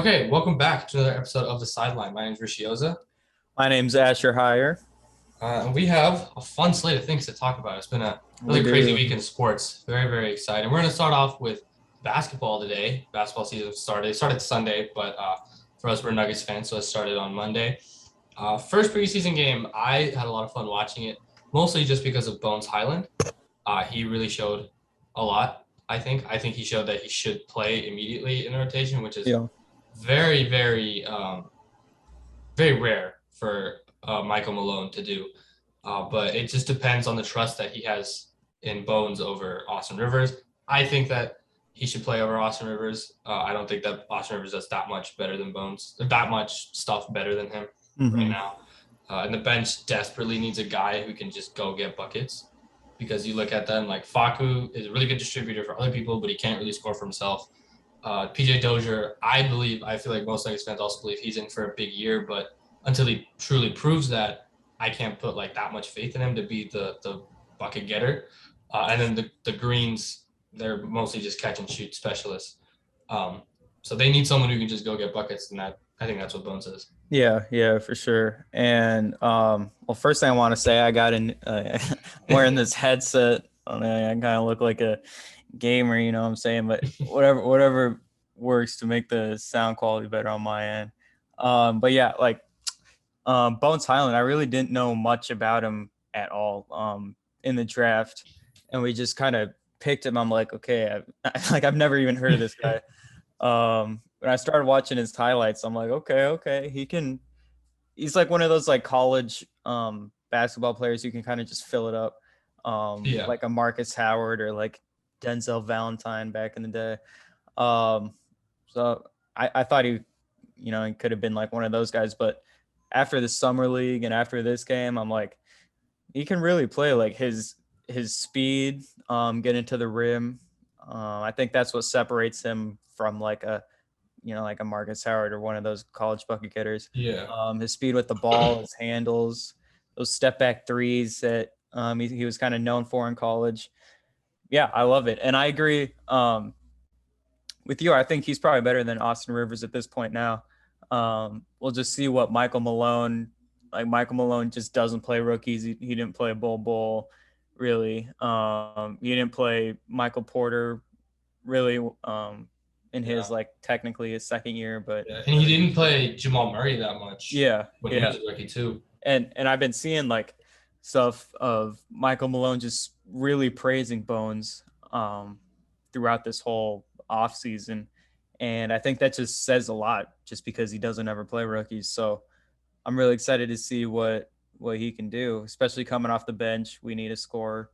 Okay, welcome back to another episode of the Sideline. My name is Rishi, My name's Asher Hire. and we have a fun slate of things to talk about. It's been a We really crazy do. week in sports. Very, very exciting. We're going to start off with basketball today. Basketball season started. It started Sunday, but for us, we're Nuggets fans, so it started on Monday. First preseason game, I had a lot of fun watching it, mostly just because of Bones Highland. He really showed a lot. I think he showed that he should play immediately in the rotation, which is Yeah. very, very very rare for Michael Malone to do. But it just depends on the trust that he has in Bones over Austin Rivers. I think that he should play over Austin Rivers. I don't think that Austin Rivers does that much better than Bones, that much stuff better than him right hmm now. And the bench desperately needs a guy who can just go get buckets because you look at them like Facu is a really good distributor for other people, but he can't really score for himself. PJ Dozier, I feel like most Nuggets fans also believe he's in for a big year, but until he truly proves that, I can't put like that much faith in him to be the bucket getter. And then the Greens, they're mostly just catch and shoot specialists. Um, so they need someone who can just go get buckets, and that I think that's what Bones is. Yeah, for sure. And well, first thing I want to say, I got in wearing this headset. I kind of look like a gamer, you know what I'm saying? But whatever works to make the sound quality better on my end. But yeah, like Bones Highland, I really didn't know much about him at all in the draft, and we just kind of picked him. I'm like, okay, I've never even heard of this guy. When I started watching his highlights, I'm like, okay, he's like one of those like college basketball players who can kind of just fill it up. Yeah, Like a Marcus Howard or like Denzel Valentine back in the day. Um, so I thought he could have been like one of those guys, but after the summer league and after this game, I'm like, he can really play like his speed, getting to the rim. I think that's what separates him from like a Marcus Howard or one of those college bucket getters. yeah, His speed with the ball, his handles, those step back threes that he was kind of known for in college. Yeah, I love it, and I agree with you. I think he's probably better than Austin Rivers at this point now. We'll just see what Michael Malone. Like Michael Malone just doesn't play rookies. He didn't play Bull really. He didn't play Michael Porter really in his yeah, like technically his second year, but yeah. And he didn't play Jamal Murray that much yeah, when he yeah. was a rookie too. And I've been seeing like stuff of Michael Malone just really praising Bones throughout this whole off season, and I think that just says a lot, just because he doesn't ever play rookies. So I'm really excited to see what he can do, especially coming off the bench. We need a score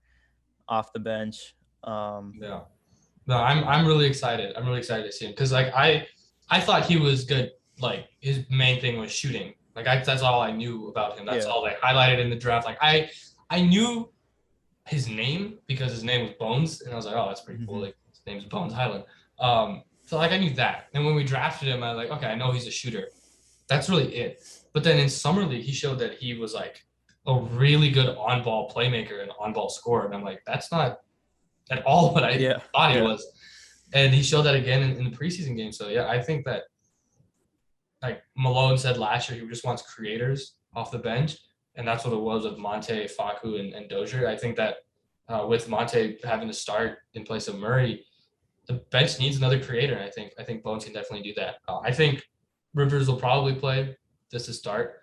off the bench. Yeah. No, I'm really excited. I'm really excited to see him because like I thought he was good. Like his main thing was shooting. That's all I knew about him. That's Yeah. all they highlighted in the draft. Like I knew his name because his name was Bones, and I was like, oh, that's pretty cool. hmm Like his name's Bones Highland. So like I knew that. And when we drafted him, I was like, okay, I know he's a shooter. That's really it. But then in summer league, he showed that he was like a really good on-ball playmaker and on-ball scorer. And I'm like, that's not at all what I Yeah. thought he Yeah. was. And he showed that again in the preseason game. So yeah, I think that like Malone said last year, he just wants creators off the bench, and that's what it was with Monte, Facu, and Dozier. I think that with Monte having to start in place of Murray, the bench needs another creator. I think Bones can definitely do that. I think Rivers will probably play just to start,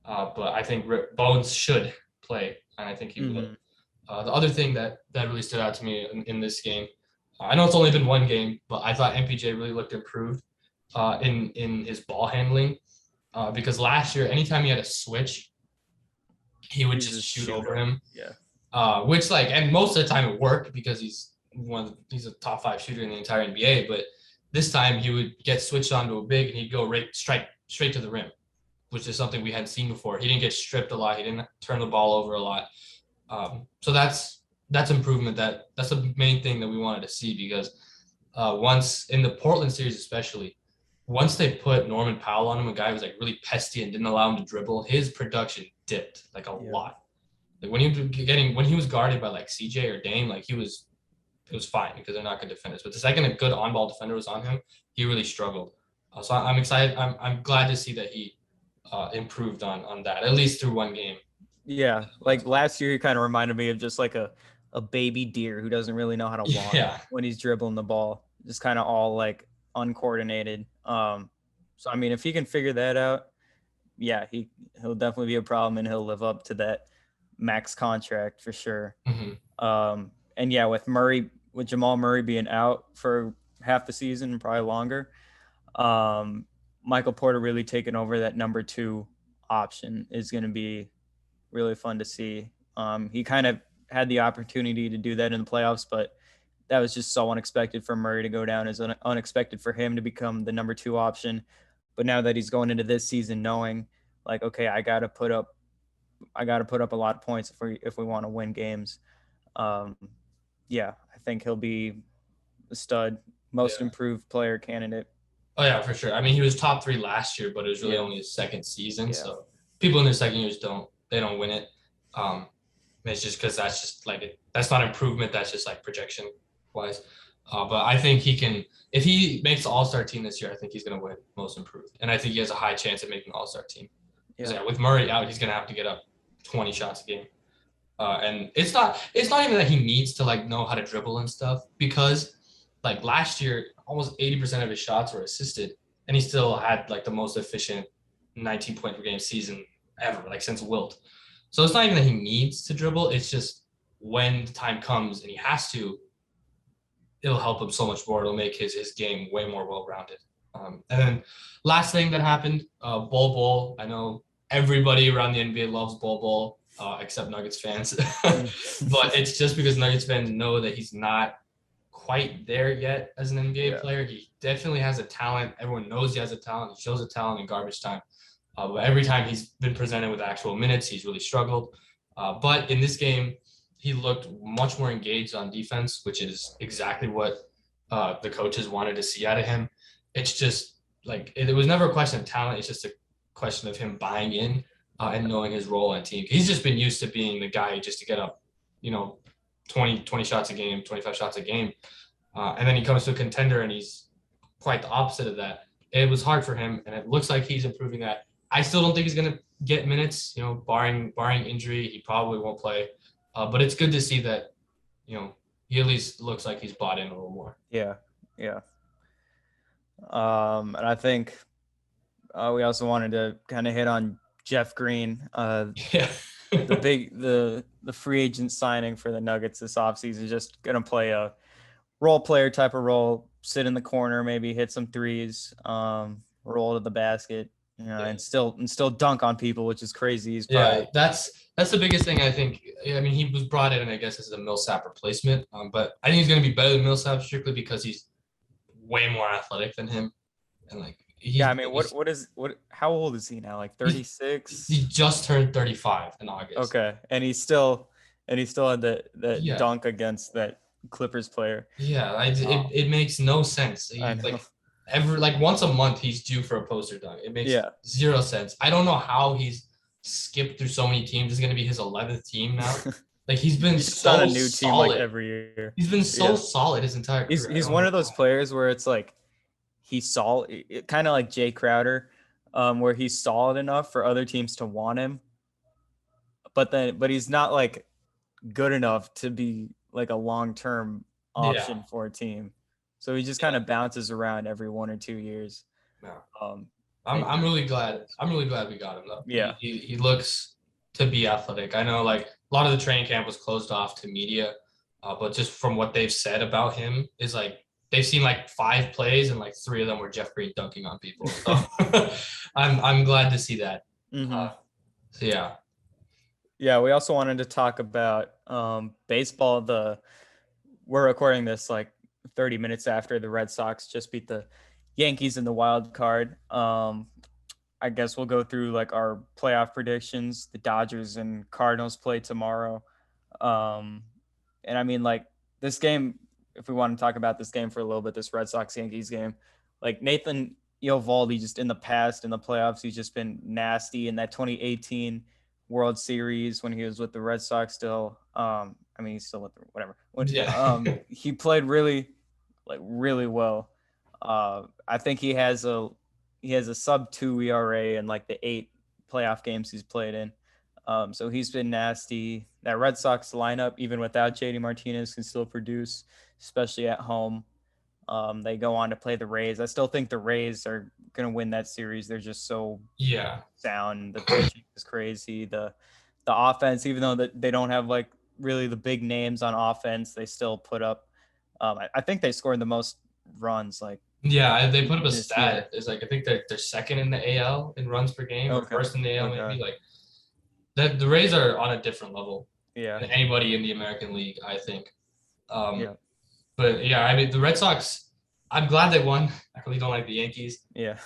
but I think Bones should play, and I think he will. hmm The other thing that really stood out to me in this game, I know it's only been one game, but I thought MPJ really looked improved in his ball handling because last year, anytime he had a switch, he would He's just a shoot over shooter. him. Yeah. Which like, and most of the time it worked because he's a top five shooter in the entire NBA. But this time he would get switched onto a big and he'd go straight to the rim, which is something we hadn't seen before. He didn't get stripped a lot. He didn't turn the ball over a lot. So that's improvement. That's the main thing that we wanted to see because once in the Portland series, especially, once they put Norman Powell on him, a guy who was like really pesky and didn't allow him to dribble, his production dipped like a Yeah. lot. Like when he was guarded by like CJ or Dame, like it was fine because they're not good defenders. But the second a good on ball defender was on him, he really struggled. So I'm excited. I'm glad to see that he improved on that, at least through one game. Yeah, like last year, he kind of reminded me of just like a baby deer who doesn't really know how to walk Yeah, when he's dribbling the ball, just kind of all like uncoordinated. So I mean, if he can figure that out, yeah, he'll definitely be a problem, and he'll live up to that max contract for sure. hmm And yeah, with Jamal Murray being out for half the season, probably longer, um, Michael Porter really taking over that number two option is going to be really fun to see. He kind of had the opportunity to do that in the playoffs, but that was just so unexpected for Murray to go down, as unexpected for him to become the number two option. But now that he's going into this season knowing like, okay, I got to put up a lot of points if we want to win games. Um, yeah, I think he'll be a stud, most yeah. improved player candidate. Oh yeah, for sure. I mean, he was top 3 last year, but it was really Yeah, only his second season. yeah, So people in their second years don't win it. Um, it's just because that's just like that's not improvement. That's just like projection wise. But I think he can if he makes the All Star team this year. I think he's gonna win most improved, and I think he has a high chance of making the All Star team. Because yeah, yeah, with Murray out, he's gonna have to get up 20 shots a game. And it's not even that he needs to like know how to dribble and stuff because like last year almost 80% of his shots were assisted and he still had like the most efficient 19 point per game season ever like since Wilt. So it's not even that he needs to dribble, it's just when the time comes and he has to, it'll help him so much more. It'll make his game way more well-rounded. And then last thing that happened, Bol Bol. I know everybody around the NBA loves Bol Bol, except Nuggets fans. But it's just because Nuggets fans know that he's not quite there yet as an NBA yeah, player. He definitely has a talent. Everyone knows he has a talent. He shows a talent in garbage time. But every time he's been presented with actual minutes, he's really struggled. But in this game, he looked much more engaged on defense, which is exactly what the coaches wanted to see out of him. It's just like it was never a question of talent. It's just a question of him buying in and knowing his role on team. He's just been used to being the guy just to get up, you know, 20 shots a game, 25 shots a game. And then he comes to a contender and he's quite the opposite of that. It was hard for him, and it looks like he's improving that. I still don't think he's going to get minutes, barring injury. He probably won't play. But it's good to see that, he at least looks like he's bought in a little more. yeah, yeah. And I think we also wanted to kind of hit on Jeff Green, Yeah. the free agent signing for the Nuggets this offseason. Just gonna play a role player type of role, sit in the corner, maybe hit some threes, roll to the basket, Yeah. and still dunk on people, which is crazy. He's Yeah, probably that's the biggest thing I think. I mean, he was brought in, I guess, as a Millsap replacement. But I think he's going to be better than Millsap strictly because he's way more athletic than him, and like yeah. I mean, what? How old is he now? Like he 36. just turned 35 in August. Okay, and he still had that Yeah, dunk against that Clippers player. yeah. Oh, It makes no sense. I He know. like every like once a month he's due for a poster dunk. It makes Yeah, zero sense. I don't know how he's skipped through so many teams. It's going to be his 11th team now. Like he's been he's just on so a new team like solid. every year. He's been so Yeah, solid his entire he's career. I he's don't one know of those why. players where it's like he's solid, kind of like Jay Crowder, where he's solid enough for other teams to want him, but he's not like good enough to be like a long term Yeah, option for a team. So he just kind yeah. of bounces around every 1 or 2 years. No. Um, I'm and I'm really glad. I'm really glad we got him though. He yeah, he, he looks to be athletic. I know like a lot of the training camp was closed off to media, but just from what they've said about him is like they've seen like 5 plays and like 3 of them were Jeff Green dunking on people. So I'm glad to see that. hmm So yeah, yeah. We also wanted to talk about baseball. We're recording this like 30 minutes after the Red Sox just beat the Yankees in the wild card. I guess we'll go through like our playoff predictions. The Dodgers and Cardinals play tomorrow. Um, and I mean, like this game, if we want to talk about this game for a little bit, this Red Sox Yankees game, like Nathan Eovaldi, just in the past in the playoffs, he's just been nasty in that 2018 World Series when he was with the Red Sox still. I mean, he's still with whatever. yeah, He played really, like really well. I think he has he has a sub-2 ERA in like the 8 playoff games he's played in. So he's been nasty. That Red Sox lineup, even without JD Martinez, can still produce, especially at home. They go on to play the Rays. I still think the Rays are going to win that series. They're just so Yeah. sound. The pitching is crazy. The offense, even though they don't have like really the big names on offense, they still put up. I think they scored the most runs like Yeah, they put up a this year. stat. It's like I think they're second in the AL in runs per game or Okay. first in the AL Okay. maybe. Like the Rays are on a different level Yeah. than anybody in the American League, I think. Yeah. But yeah, I mean the Red Sox. I'm glad they won. I really don't like the Yankees. Yeah.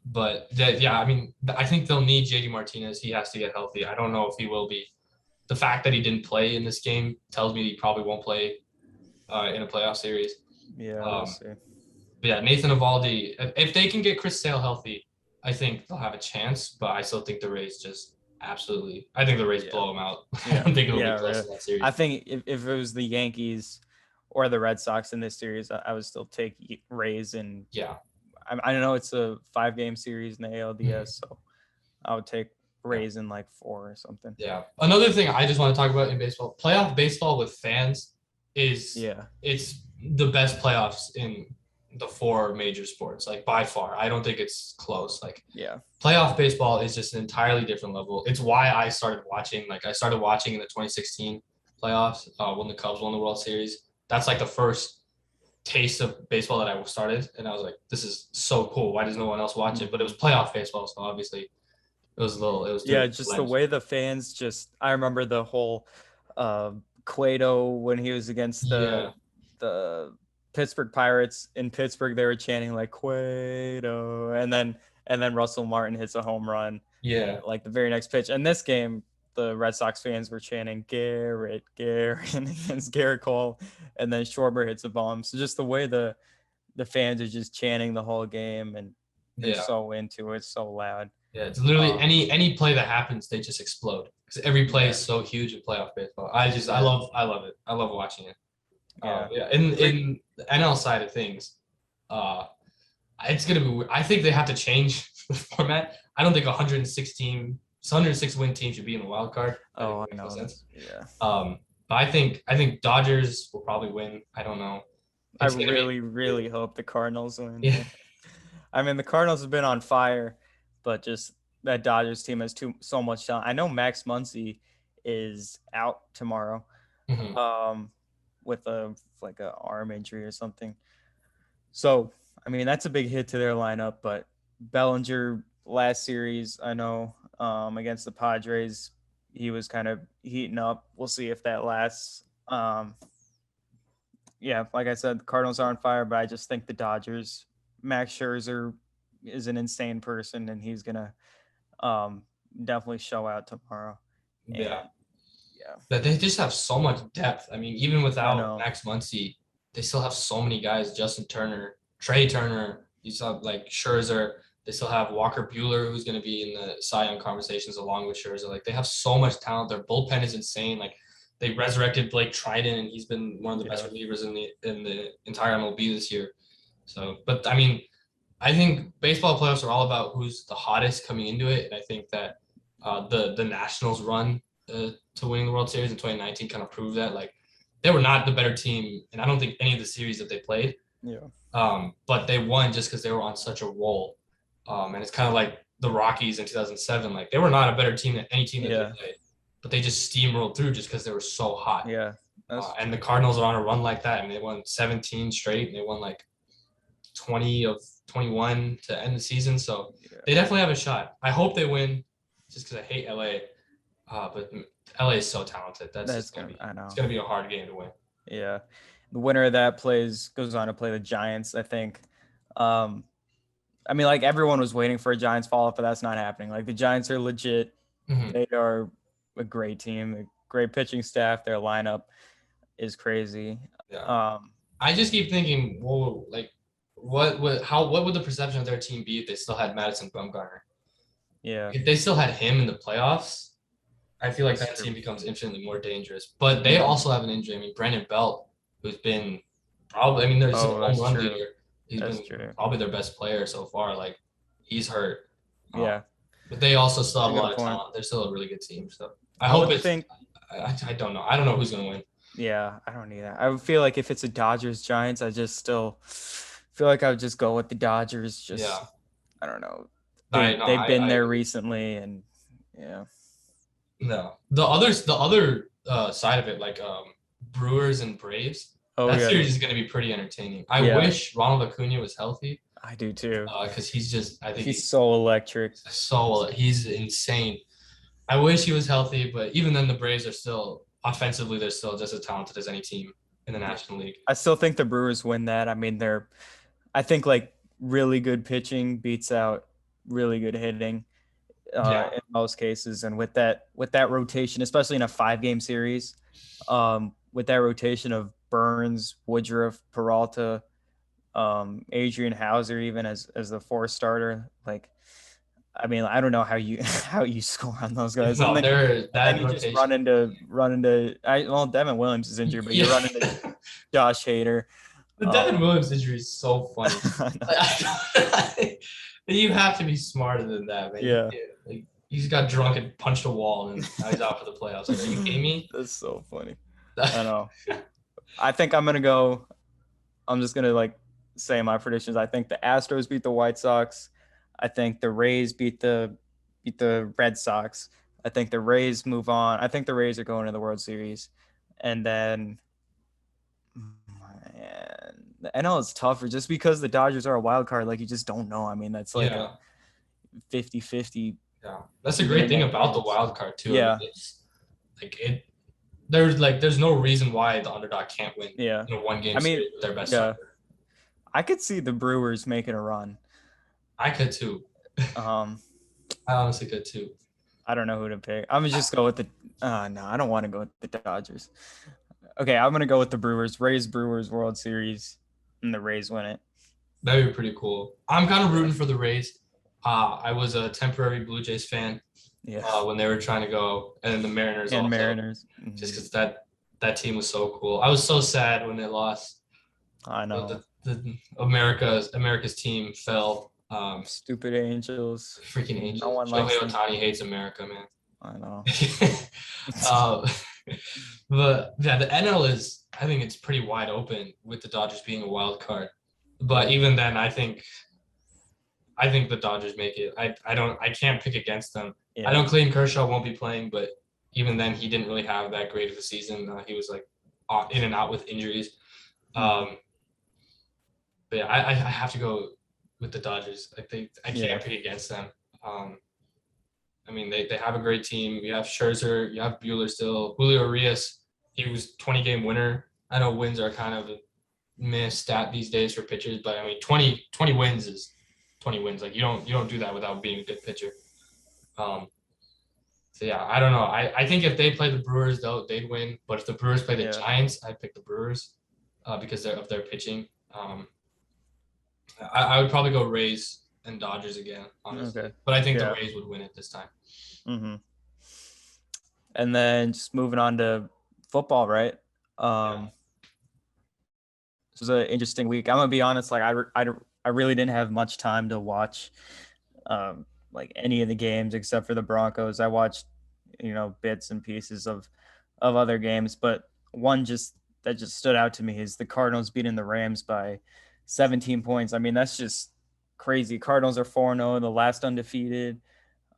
But yeah, I mean I think they'll need JD Martinez. He has to get healthy. I don't know if he will be. The fact that he didn't play in this game tells me he probably won't play in a playoff series. Yeah. We'll Um, see. but yeah, Nathan Eovaldi, if they can get Chris Sale healthy, I think they'll have a chance. But I still think the Rays just absolutely. I think the Rays blow them out. I don't think it'll be close Really. to that series. I think if it was the Yankees or the Red Sox in this series, I would still take Rays. And Yeah. I know it's a 5-game series in the ALDS, so I would take Rays in like 4 or something. Yeah. Another thing I just want to talk about in baseball, playoff baseball with fans is it's the best playoffs in the 4 major sports, like by far. I don't think it's close. Like playoff baseball is just an entirely different level. It's why I started watching. Like I started watching in the 2016 playoffs when the Cubs won the World Series. That's like the first taste of baseball that I started, and I was like, this is so cool. Why does no one else watch it? But it was playoff baseball, so obviously it was just the way the fans just. I remember the whole Cueto when he was against the Pittsburgh Pirates in Pittsburgh. They were chanting like Cueto, and then Russell Martin hits a home run. Yeah, like the very next pitch. And this game, the Red Sox fans were chanting Garrett against Garrett Cole, and then Schwarber hits a bomb. So just the way the fans are just chanting the whole game, and they're so into it, so loud. Yeah, it's literally any play that happens, they just explode because every play is so huge in playoff baseball. I love it. I love watching it. In the NL side of things, it's gonna be. I think they have to change the format. I don't think 106 win team should be in the wild card. I know. No sense. Yeah. But I think Dodgers will probably win. I don't know. I really hope the Cardinals win. Yeah. I mean, the Cardinals have been on fire, but just that Dodgers team has so much talent. I know Max Muncy is out tomorrow, with a arm injury or something. So, I mean, that's a big hit to their lineup. But Bellinger last series, I know, against the Padres, he was kind of heating up. We'll see if that lasts. Yeah, like I said, the Cardinals are on fire, but I just think the Dodgers, Max Scherzer is an insane person, and he's gonna definitely show out tomorrow. Yeah. That they just have so much depth. I mean, even without Max Muncy, they still have so many guys. Justin Turner, Trey Turner. You still have like Scherzer. They still have Walker Buehler, who's going to be in the Cy Young conversations along with Scherzer. Like they have so much talent. Their bullpen is insane. Like they resurrected Blake Triton, and he's been one of the best relievers in the entire MLB this year. So, but I mean, I think baseball playoffs are all about who's the hottest coming into it, and I think that the Nationals run to winning the World Series in 2019 kind of proved that. Like they were not the better team, and I don't think any of the series that they played. But they won just because they were on such a roll. And it's kind of like the Rockies in 2007. Like they were not a better team than any team that they played, but they just steamrolled through just because they were so hot. And the Cardinals are on a run like that, and they won 17 straight, and they won like 20 of 21 to end the season. So they definitely have a shot. I hope they win, just because I hate LA. But LA is so talented. That's gonna be. I know. It's gonna be a hard game to win. Yeah, the winner of that goes on to play the Giants, I think. I mean, like everyone was waiting for a Giants fall-off, but that's not happening. Like the Giants are legit. They are a great team, a great pitching staff. Their lineup is crazy. I just keep thinking, whoa, like what would the perception of their team be if they still had Madison Bumgarner? Yeah. If they still had him in the playoffs, I feel like that team becomes infinitely more dangerous. But they also have an injury. I mean, Brandon Belt, who's been probably, there's a home run leader. He's been probably their best player so far. Like He's hurt. Yeah, But they also still have a a good lot of point. talent. They're still a really good team. So I I hope would it's. think. I don't know. I don't know who's gonna win. Yeah, I don't need that. I would feel like if it's a Dodgers Giants, I just still feel like I would just go with the Dodgers. Just Yeah. I don't know. I no. They've been I there agree. recently, and yeah. No. The other side of it, like Brewers and Braves, Oh that yeah, series is gonna be pretty entertaining. I yeah. wish Ronald Acuna was healthy. I do too. Because he's just I think He's so electric. he's insane. I wish he was healthy, but even then the Braves are still offensively they're still just as talented as any team in the National League. I still think the Brewers win that. I mean, I think like really good pitching beats out really good hitting Yeah. in most cases, and with that rotation, especially in a 5-game series, with that rotation of Burns, Woodruff, Peralta, Adrian Hauser, even as the 4th starter, like. I mean, I don't know how you how you score on those guys, No, they're and then that you just rotation. run into. Well, Devin Williams is injured, but you run into Yeah. Josh Hader. The Devin Williams injury is so funny. I know. Like, you have to be smarter than that, man. Yeah, Like, he's got drunk and punched a wall, and now he's out for the playoffs. Like, are you kidding me? that's so funny. I know. I think I'm gonna go. I'm just gonna like say my predictions. I think the Astros beat the White Sox. I think the Rays beat the Red Sox. I think the Rays move on. I think the Rays are going to the World Series, and then man, the NL is tougher just because the Dodgers are a wild card. Like you just don't know. I mean, that's like Yeah. a 50-50. Yeah, that's a great thing about the wild card too. Yeah. I mean, it's like it. There's no reason why the underdog can't win. Yeah. In a 1-game I mean, series with their best yeah. starter. I could see the Brewers making a run. I could too. I honestly could too. I don't know who to pick. I'm gonna just go with the. No, I don't want to go with the Dodgers. Okay, I'm gonna go with the Brewers. Rays Brewers World Series, and the Rays win it. That'd be pretty cool. I'm kind of rooting for the Rays. I was a temporary Blue Jays fan. Yeah. When they were trying to go, and then the Mariners And also. Mariners. Mm-hmm. Just because that team was so cool. I was so sad when they lost. I know. The America's team fell. Stupid Angels. Freaking Angels. No one Shohei likes them. Ohtani hates America, man. I know. But yeah, the NL is. I think it's pretty wide open with the Dodgers being a wild card. But even then, I think the Dodgers make it. I can't pick against them. Yeah. I know Clayton Kershaw won't be playing, but even then, he didn't really have that great of a season. He was like in and out with injuries. But yeah, I have to go with the Dodgers. I can't pick against them. I mean, they have a great team. You have Scherzer, you have Buehler still. Julio Urias, he was 20-game winner. I know wins are kind of a meh stat these days for pitchers, but I mean, 20 wins is 20 wins. Like you don't do that without being a good pitcher. So yeah, I don't know. I think if they play the Brewers, they'd win. But if the Brewers play the Giants, I'd pick the Brewers because of their pitching. I would probably go Rays and Dodgers again, honestly. Okay. But I think the Rays would win it this time. Mm-hmm. And then just moving on to football, right? This was an interesting week. I'm gonna be honest. Like I really didn't have much time to watch like any of the games except for the Broncos. I watched, bits and pieces of other games, but one that just stood out to me is the Cardinals beating the Rams by 17 points. I mean, that's just crazy. Cardinals are 4-0, the last undefeated,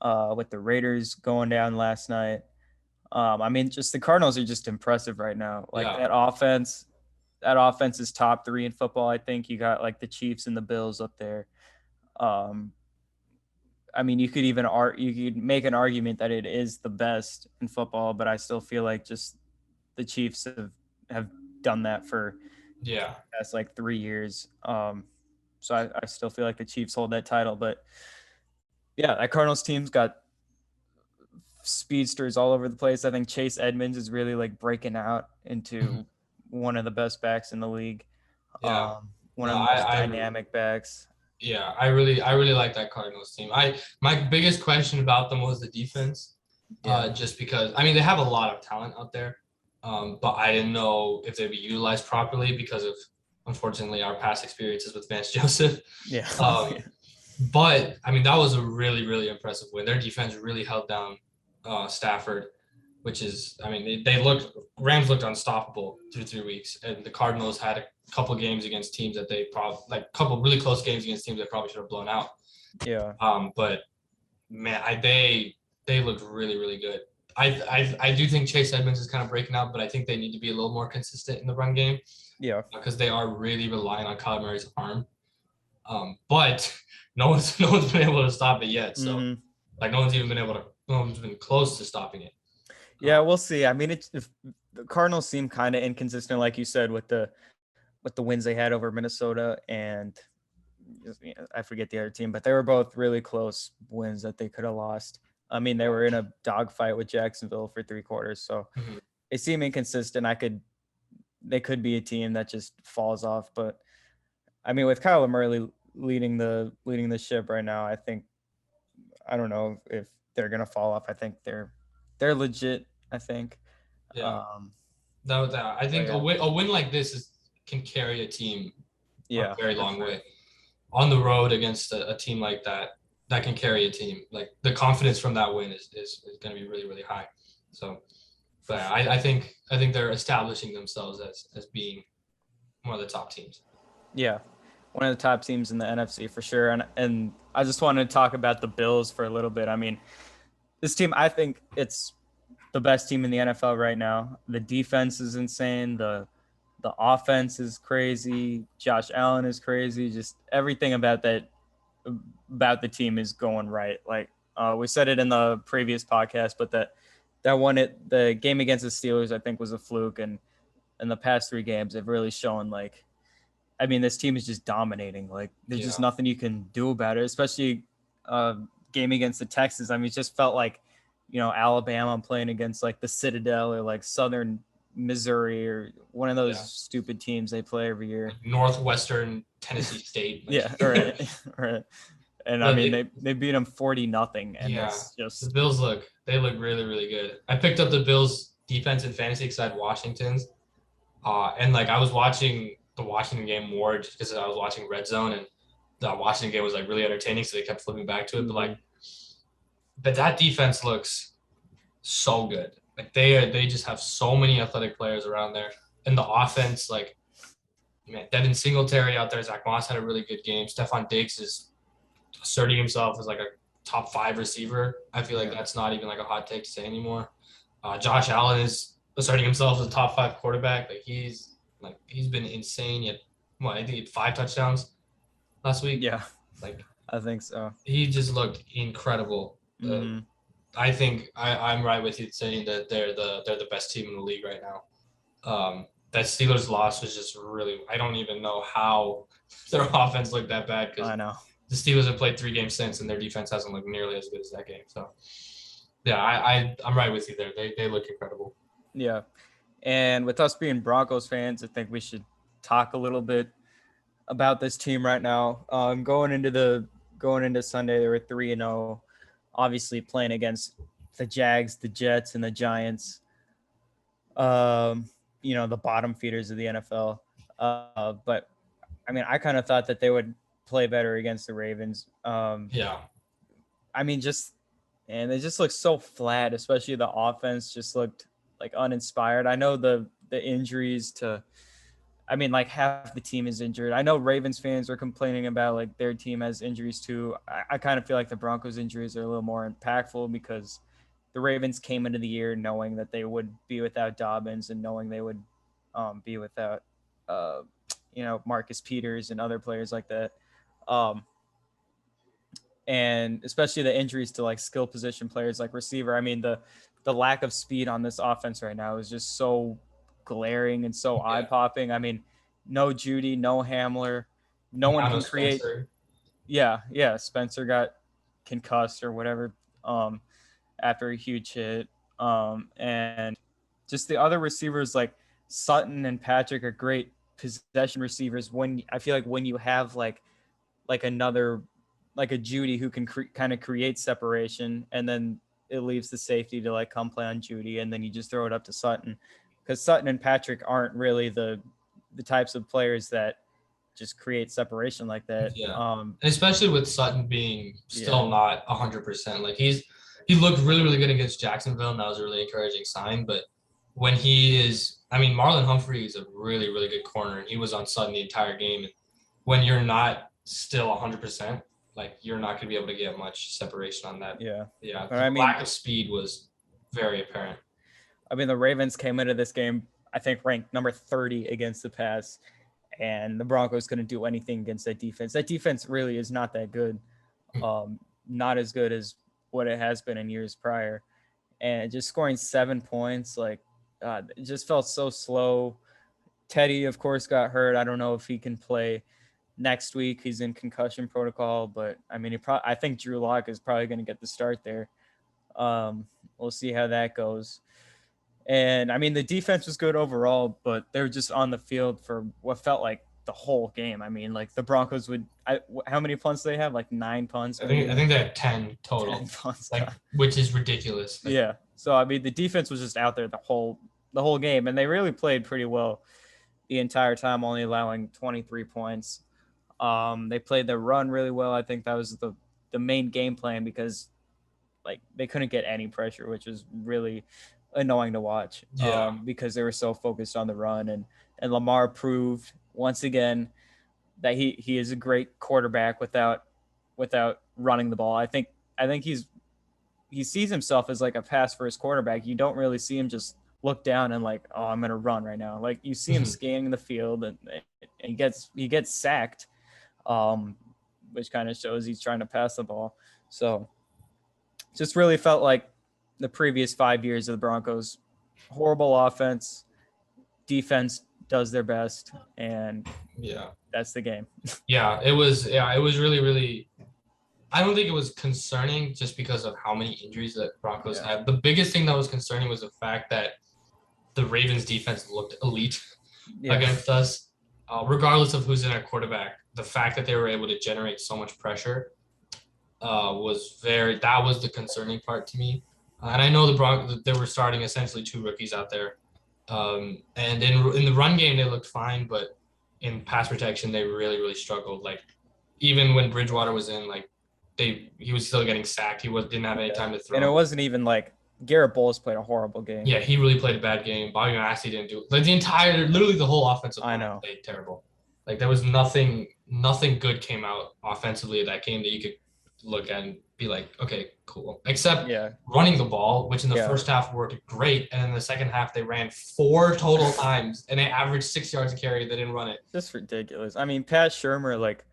with the Raiders going down last night. I mean, just the Cardinals are just impressive right now. Like that offense is top 3 in football. I think you got like the Chiefs and the Bills up there. I mean, you could make an argument that it is the best in football, but I still feel like just the Chiefs have done that for the past like 3 years. So I still feel like the Chiefs hold that title, but yeah, that Cardinals team's got speedsters all over the place. I think Chase Edmonds is really like breaking out into one of the best backs in the league. Yeah. One of the most dynamic backs. Yeah, I really like that Cardinals team. My biggest question about them was the defense. Just because I mean they have a lot of talent out there. But I didn't know if they'd be utilized properly because of unfortunately our past experiences with Vance Joseph. Yeah. But I mean, that was a really, really impressive win. Their defense really held down Stafford, which is, I mean, they looked Rams looked unstoppable through 3 weeks, and the Cardinals had a couple games against teams that they probably like a couple really close games against teams that probably should have blown out. Yeah. But man, they looked really, really good. I do think Chase Edmonds is kind of breaking out, but I think they need to be a little more consistent in the run game Yeah. because they are really relying on Kyler Murray's arm. But no one's been able to stop it yet. So Mm-hmm. like no one's been close to stopping it. Yeah, we'll see. I mean, if the Cardinals seem kind of inconsistent, like you said, with the wins they had over Minnesota and I forget the other team, but they were both really close wins that they could have lost. I mean, they were in a dogfight with Jacksonville for 3 quarters, so they seem inconsistent. They could be a team that just falls off, but I mean, with Kyler Murray leading the ship right now, I don't know if they're gonna fall off. I think they're legit. I think. Yeah. That I think yeah. a win like this can carry a team Yeah, a very long sure. way. On the road against a team like that can carry a team. Like the confidence from that win is going to be really, really high. So, but I think they're establishing themselves as being one of the top teams. Yeah, one of the top teams in the NFC for sure. And I just wanted to talk about the Bills for a little bit. I mean, this team, I think it's the best team in the NFL right now. The defense is insane. The offense is crazy. Josh Allen is crazy. Just everything about the team is going right. Like we said it in the previous podcast, but the game against the Steelers, I think, was a fluke, and in the past 3 games, they've really shown like, I mean, this team is just dominating. Like, there's just nothing you can do about it, especially game against the Texans. I mean, it just felt like, Alabama playing against like the Citadel or like Southern Missouri or one of those stupid teams they play every year. Like Northwestern Tennessee State. Like, yeah, right, right. And I mean, they beat them 40-0, and that's just the Bills look really, really good. I picked up the Bills defense in fantasy because I had Washington's, and like I was watching the Washington game more just because I was watching Red Zone, and the Washington game was like really entertaining, so they kept flipping back to it. But that defense looks so good. Like they just have so many athletic players around there, and the offense, like man, Devin Singletary out there. Zach Moss had a really good game. Stephon Diggs is asserting himself as like a top 5 receiver. I feel like that's not even like a hot take to say anymore. Josh Allen is asserting himself as a top 5 quarterback. Like he's been insane. Yet, I think he had 5 touchdowns last week. Yeah, like I think so. He just looked incredible. I think I'm right with you saying that they're the best team in the league right now. That Steelers loss was just really, I don't even know how their offense looked that bad because I know the Steelers have played 3 games since and their defense hasn't looked nearly as good as that game. So yeah, I'm right with you there. They look incredible. Yeah. And with us being Broncos fans, I think we should talk a little bit about this team right now. Going into Sunday, they were 3-0, obviously playing against the Jags, the Jets, and the Giants. The bottom feeders of the NFL. But I mean, I kind of thought that they would play better against the Ravens. I mean, they just looked so flat, especially the offense just looked like uninspired. I know the injuries like half the team is injured. I know Ravens fans are complaining about like their team has injuries too. I kind of feel like the Broncos injuries are a little more impactful because the Ravens came into the year knowing that they would be without Dobbins and knowing they would be without, Marcus Peters and other players like that. And especially the injuries to like skill position players like receiver. I mean, the lack of speed on this offense right now is just so glaring and so eye popping. I mean, no Judy, no Hamler, no one can create. Spencer. Yeah. Spencer got concussed or whatever after a huge hit. And just the other receivers like Sutton and Patrick are great possession receivers. When I feel like when you have like another like a Judy who can kind of create separation, and then it leaves the safety to like come play on Judy, and then you just throw it up to Sutton, because Sutton and Patrick aren't really the types of players that just create separation like that. Yeah. And especially with Sutton being still not 100%. Like he looked really, really good against Jacksonville, and that was a really encouraging sign. But when Marlon Humphrey is a really, really good corner, and he was on Sutton the entire game. And when you're not still 100%, like you're not going to be able to get much separation on that. Yeah. Yeah. But the lack of speed was very apparent. I mean, the Ravens came into this game, I think, ranked number 30 against the pass, and the Broncos couldn't do anything against that defense. That defense really is not that good, not as good as what it has been in years prior. And just scoring 7 points, like, it just felt so slow. Teddy, of course, got hurt. I don't know if he can play next week. He's in concussion protocol, but I mean, I think Drew Lock is probably going to get the start there. We'll see how that goes. And I mean, the defense was good overall, but they were just on the field for what felt like the whole game. I mean, like the Broncos how many punts do they have? Like 9 punts? I think they had 10 total, 10 punts, which is ridiculous. Yeah. So I mean, the defense was just out there the whole game, and they really played pretty well the entire time, only allowing 23 points. They played the run really well. I think that was the main game plan, because like they couldn't get any pressure, which was really annoying to watch. Because they were so focused on the run, and Lamar proved once again that he is a great quarterback without running the ball. I think he sees himself as like a pass first quarterback. You don't really see him just look down and like, oh, I'm going to run right now. Like you see him scanning the field, and he gets sacked, which kind of shows he's trying to pass the ball. So just really felt like the previous 5 years of the Broncos, horrible offense, defense does their best, and that's the game. It was really, really, I don't think it was concerning just because of how many injuries that Broncos had. The biggest thing that was concerning was the fact that the Ravens defense looked elite against us, regardless of who's in at quarterback. The fact that they were able to generate so much pressure that was the concerning part to me. And I know they were starting essentially 2 rookies out there. And in the run game, they looked fine, but in pass protection, they really, really struggled. Like even when Bridgewater was in, like he was still getting sacked. He didn't have any time to throw. And it wasn't even like Garrett Bowles played a horrible game. Yeah, he really played a bad game. Bobby Massey didn't do it. Like literally the whole offensive line played terrible. Like there was nothing good came out offensively of that game that you could look at and be like, okay, cool. Except running the ball, which in the first half worked great, and in the second half they ran 4 total times and they averaged 6 yards a carry. They didn't run it. Just ridiculous. I mean, Pat Shurmur, like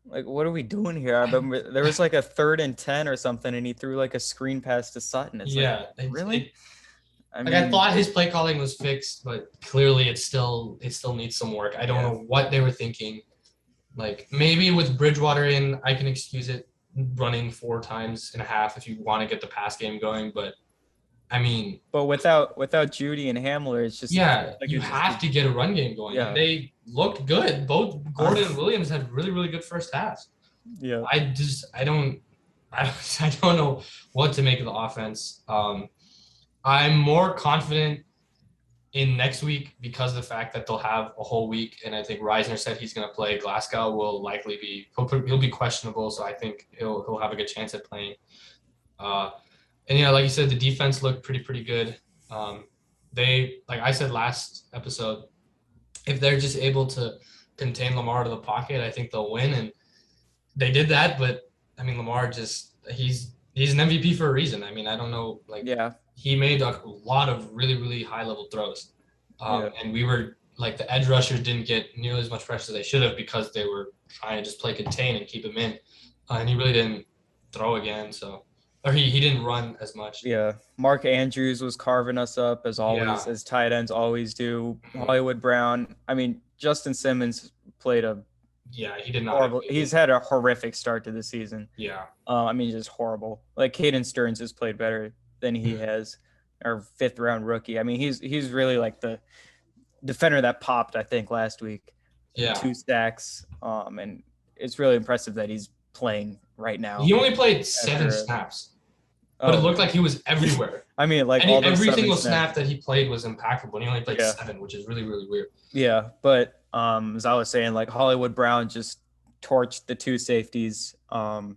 what are we doing here? I remember there was like a 3rd and 10 or something, and he threw like a screen pass to Sutton. It's really? I thought his play calling was fixed, but clearly it still needs some work. I don't know what they were thinking. Like maybe with Bridgewater in, I can excuse it, running 4 times and a half if you want to get the pass game going, but I mean, without Judy and Hamler, it's just you have to get a run game going. And they looked good. Both Gordon and Williams had really, really good first halves. Yeah, I don't know what to make of the offense. I'm more confident in next week because of the fact that they'll have a whole week, and I think Reisner said he's going to play. Glasgow will likely he'll be questionable, so I think he'll have a good chance at playing. And like you said, the defense looked pretty good. They, like I said last episode, if they're just able to contain Lamar to the pocket, I think they'll win, and they did that. But I mean, Lamar he's an MVP for a reason. I mean, I don't know, he made a lot of really, really high level throws. And we were like, the edge rushers didn't get nearly as much pressure as they should have because they were trying to just play contain and keep him in. And he really didn't throw again. Or he didn't run as much. Yeah. Mark Andrews was carving us up as always, as tight ends always do. Hollywood Brown. I mean, Justin Simmons played he did not. Horrible. He's had a horrific start to the season. Yeah. I mean, just horrible. Like Caden Stearns has played better than he has, our 5th round rookie. I mean, he's really like the defender that popped, I think, last week. Yeah. 2 sacks. And it's really impressive that he's playing right now. He only played 7 snaps, but it looked like he was everywhere. I mean, like And all those every 7 single snaps. snap that he played was impactful, and he only played Yeah. 7, which is really, really weird. Yeah, but as I was saying, like Hollywood Brown just torched the 2 safeties. And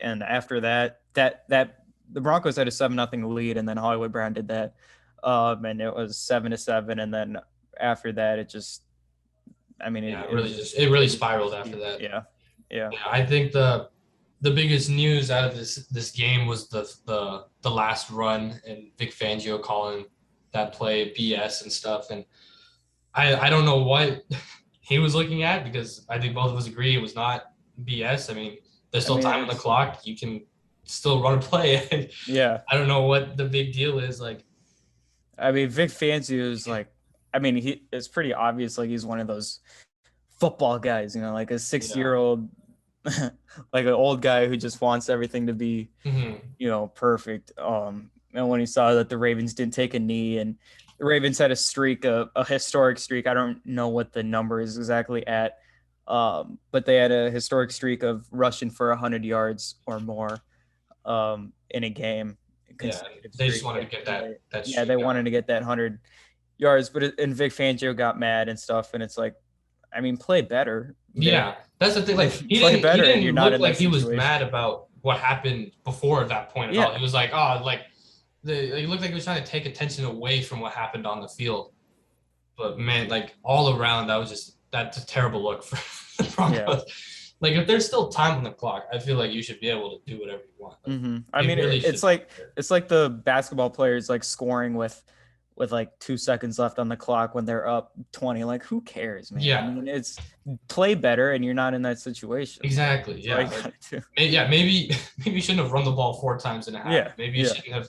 after that the Broncos had a 7-0 lead, and then Hollywood Brown did that. And it was 7-7, and then after that, it just, I mean, Yeah, it it really just spiraled after that. yeah, yeah. Yeah, I think the biggest news out of this game was the last run and Vic Fangio calling that play BS and stuff. And I don't know what he was looking at, because I think both of us agree it was not BS. I mean, there's I still mean, time on the clock. You can still run a play. And yeah. I don't know what the big deal is. Like, I mean, Vic Fangio is like, I mean, it's pretty obvious. Like he's one of those football guys, like a 60-year-old, like an old guy who just wants everything to be, perfect. And when he saw that the Ravens didn't take a knee, and the Ravens had a streak, a historic streak. I don't know what the number is exactly at, but they had a historic streak of rushing for 100 yards or more in a game. yeah, they just wanted to get that. Yeah, they wanted to get that 100 yards, and Vic Fangio got mad and stuff, and it's like, I mean, play better. Yeah, that's the thing. Like he play better, he and you're didn't not look in like that he was situation. mad about what happened before that point at all. He was like, oh, like he looked like he was trying to take attention away from what happened on the field. But man, like all around, that's a terrible look for the Broncos. Yeah. Like if there's still time on the clock, I feel like you should be able to do whatever you want. Like, I mean, really it's like the basketball players like scoring with like 2 seconds left on the clock when they're up 20. Like, who cares, man? Yeah. I mean, it's play better, and you're not in that situation. Exactly. Yeah. Maybe you shouldn't have run the ball 4 times in a half. Yeah. Maybe you shouldn't have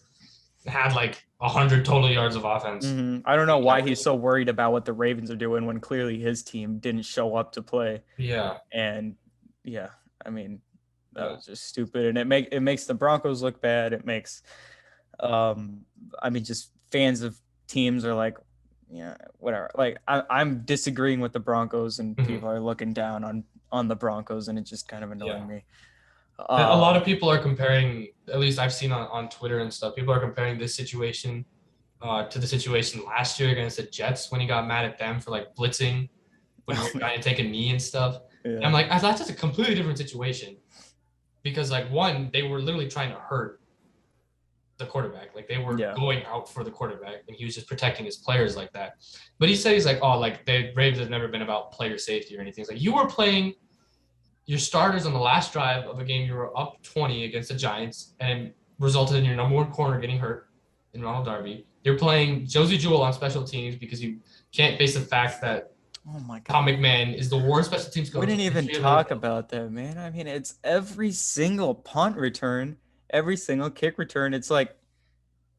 had like 100 total yards of offense. I don't know why he's so worried about what the Ravens are doing when clearly his team didn't show up to play. Yeah. And yeah, I mean, that was just stupid, and it makes the Broncos look bad. It makes, I mean, just fans of teams are like, yeah, whatever. Like I'm disagreeing with the Broncos, and people are looking down on the Broncos, and it's just kind of annoying me. A lot of people are comparing, at least I've seen on Twitter and stuff, people are comparing this situation to the situation last year against the Jets when he got mad at them for like blitzing when he was trying to take a knee and stuff. Yeah. And I'm like, that's just a completely different situation, because like one, they were literally trying to hurt the quarterback. Like they were going out for the quarterback, and he was just protecting his players like that. But he said, he's like, oh, like the Ravens have never been about player safety or anything. It's like you were playing your starters on the last drive of a game. You were up 20 against the Giants and resulted in your number 1 corner getting hurt in Ronald Darby. You're playing Josie Jewell on special teams because you can't face the fact that Tom McMahon is the worst special teams coach. We didn't even talk about that, man. I mean, it's every single punt return, every single kick return. It's like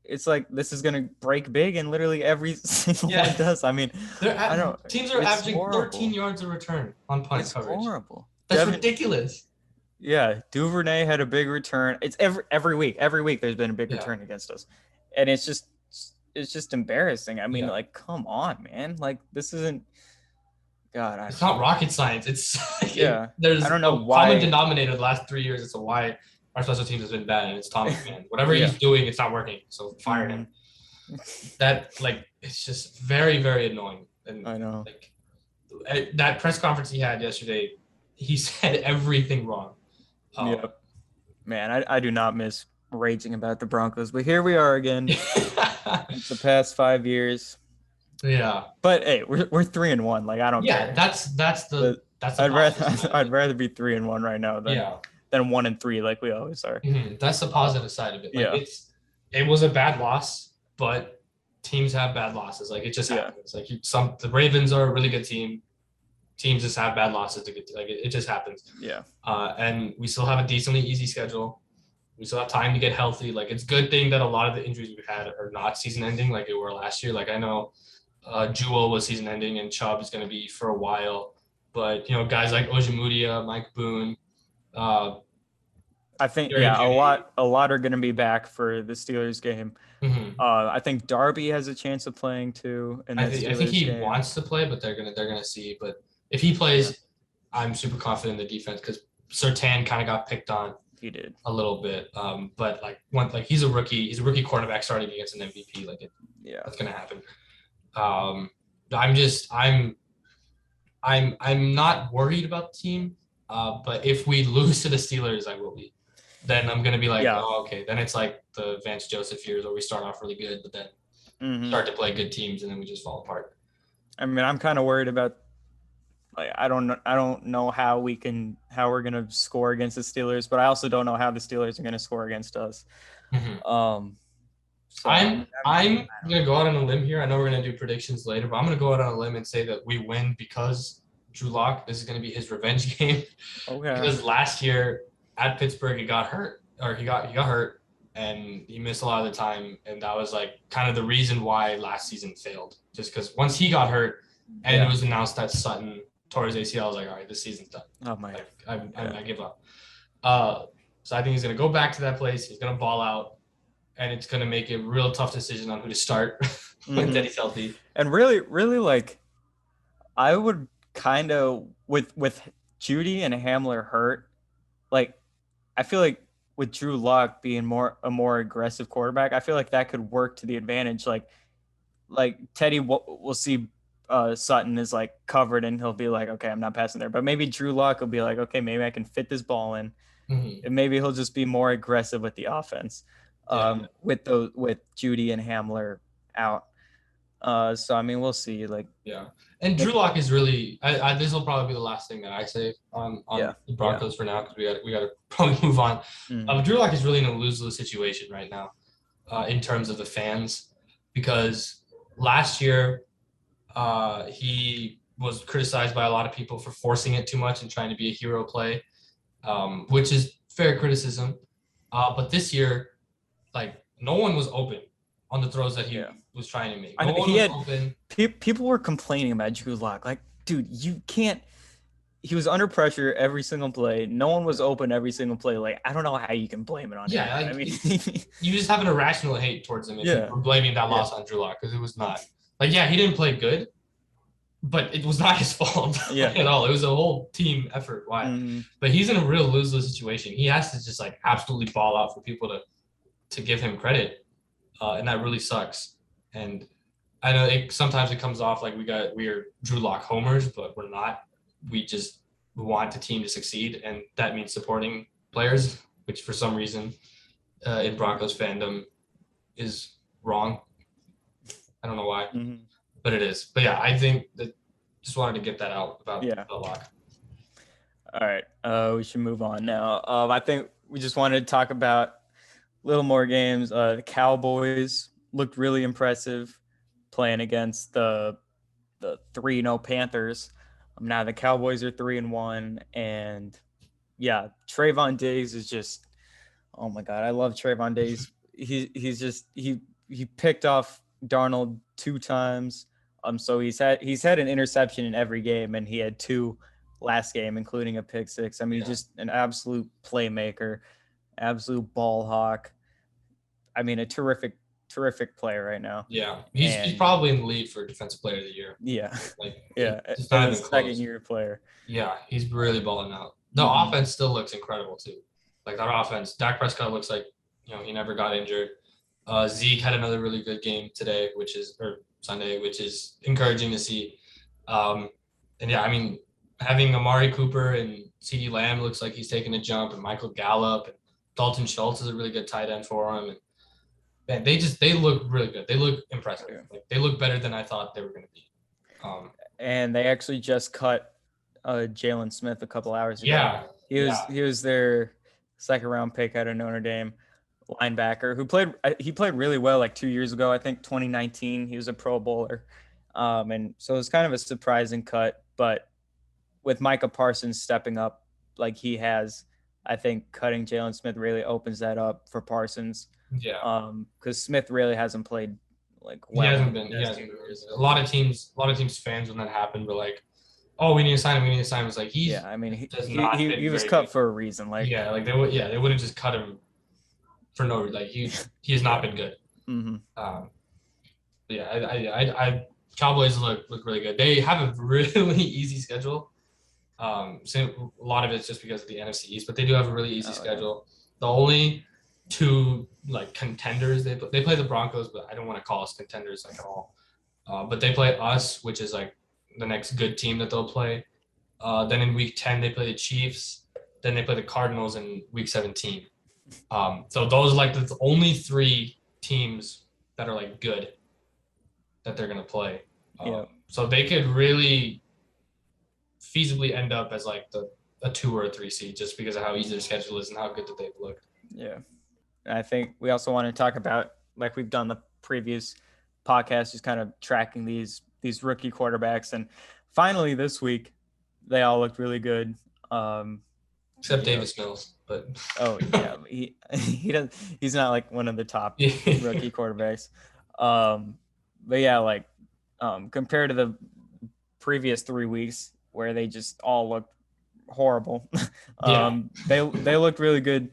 this is gonna break big, and literally every single one does. I mean, teams are averaging horrible. 13 yards a return on punt coverage. It's horrible. That's ridiculous. Yeah, Duvernay had a big return. It's every week. Every week there's been a big return against us, and it's just embarrassing. I mean, like, come on, man. Like, this isn't. God, it's not rocket science. It's there's I don't know why common denominator the last 3 years as to why our special teams has been bad, and it's Tom McMahon. Whatever he's doing, it's not working. So fire him. That it's just very, very annoying. And I know. Like that press conference he had yesterday, he said everything wrong. Man, I do not miss raging about the Broncos, but here we are again. It's the past 5 years. Yeah, but hey, we're 3-1. Like, I don't care. That's I'd rather be 3-1 right now than 1-3 like we always are. That's the positive side of it. Like, it was a bad loss, but teams have bad losses. Like, it just happens. Like the Ravens are a really good team. Teams just have bad losses to get to. Like it just happens. Yeah. And we still have a decently easy schedule. We still have time to get healthy. Like, it's a good thing that a lot of the injuries we've had are not season ending like they were last year. Like, I know Jewel was season ending, and Chubb is going to be for a while. But, guys like Ojemudia, Mike Boone. I think, a lot are going to be back for the Steelers game. I think Darby has a chance of playing too. And I think he wants to play, but they're gonna see. But if he plays, I'm super confident in the defense because Surtain kind of got picked on. He did a little bit. But he's a rookie. He's a rookie quarterback starting against an MVP. That's gonna happen. I'm not worried about the team. But if we lose to the Steelers, I will be. Then I'm gonna be like, oh, okay. Then it's like the Vance Joseph years where we start off really good, but then start to play good teams and then we just fall apart. I mean, I'm kind of worried about. I don't know how we're gonna score against the Steelers, but I also don't know how the Steelers are gonna score against us. So I'm gonna go out on a limb here. I know we're gonna do predictions later, but I'm gonna go out on a limb and say that we win because Drew Lock. This is gonna be his revenge game. Okay. Because last year at Pittsburgh, he got hurt, and he missed a lot of the time, and that was like kind of the reason why last season failed. Just because once he got hurt, and it was announced that Sutton tore his ACL, I was like, all right, this season's done. Oh my! I give up. So I think he's gonna go back to that place. He's gonna ball out, and it's gonna make a real tough decision on who to start when Teddy's healthy. And really, like, I would kind of with Judy and Hamler hurt, like, I feel like with Drew Lock being a more aggressive quarterback, I feel like that could work to the advantage. Like Teddy, we'll see. Sutton is like covered and he'll be like, okay, I'm not passing there. But maybe Drew Lock will be like, okay, maybe I can fit this ball in. And maybe he'll just be more aggressive with the offense with Judy and Hamler out. So, I mean, we'll see. And Drew Lock is really this will probably be the last thing that I say on the Broncos for now because we got to probably move on. Drew Lock is really in a lose-lose situation right now in terms of the fans because last year he was criticized by a lot of people for forcing it too much and trying to be a hero play, which is fair criticism. But this year, like, no one was open on the throws that he was trying to make. No one was open. People were complaining about Drew Lock. Like, dude, you can't. He was under pressure every single play. No one was open every single play. Like, I don't know how you can blame it on him. Yeah, I mean, you just have an irrational hate towards him if you're blaming that loss on Drew Lock because it was not. Like, he didn't play good, but it was not his fault at all. It was a whole team effort. Why? But he's in a real lose-lose situation. He has to just like absolutely ball out for people to give him credit, and that really sucks. And I know sometimes it comes off like we are Drew Lock homers, but we're not. We just want the team to succeed, and that means supporting players, which for some reason in Broncos fandom is wrong. I don't know why, but it is. But I think that just wanted to get that out about the Lock. All right, we should move on now. I think we just wanted to talk about a little more games. The Cowboys looked really impressive playing against the 3-0 Panthers. Now the Cowboys are 3-1, and Trayvon Diggs is just, oh my God, I love Trayvon Diggs. He picked off Darnold 2 times. So he's had an interception in every game, and he had 2 last game, including a pick 6. I mean, just an absolute playmaker, absolute ball hawk. I mean, a terrific player right now. Yeah, he's probably in the lead for Defensive Player of the Year. Yeah, it's not even close. Second-year player. Yeah, he's really balling out. The offense still looks incredible too. Like that offense, Dak Prescott looks like he never got injured. Zeke had another really good game today, Sunday, which is encouraging to see. I mean, having Amari Cooper and CeeDee Lamb looks like he's taking a jump, and Michael Gallup and Dalton Schultz is a really good tight end for him. And man, they look really good. They look impressive. Like, they look better than I thought they were going to be. And they actually just cut Jalen Smith a couple hours ago. Yeah, he was their second-round pick out of Notre Dame, linebacker who played really well like 2 years ago. I think 2019 he was a Pro Bowler, and so it was kind of a surprising cut. But with Micah Parsons stepping up like he has, I think cutting Jalen Smith really opens that up for Parsons. Yeah. Because Smith really hasn't played like well. He hasn't been. A lot of teams fans when that happened were like, "Oh, we need to sign him. It's like he was cut for a reason. Like they wouldn't just cut him for no reason. Like he has not been good. I Cowboys look really good. They have a really easy schedule. So a lot of it's just because of the NFC East, but they do have a really easy Oh, schedule. The only two like contenders they play the Broncos, but I don't want to call us contenders like at all. But they play us, which is like the next good team that they'll play. Then in week 10 they play the Chiefs. Then they play the Cardinals in week 17. So those are like the only three teams that are like good that they're gonna play. yeah, So they could really feasibly end up as like a 2 or a 3 seed just because of how easy their schedule is and how good that they've looked. yeah. I think we also want to talk about, like we've done the previous podcast, just kind of tracking these rookie quarterbacks, and finally this week they all looked really good. Except Davis Mills, but oh yeah, he's not like one of the top rookie quarterbacks. But yeah, like compared to the previous 3 weeks where they just all looked horrible, they looked really good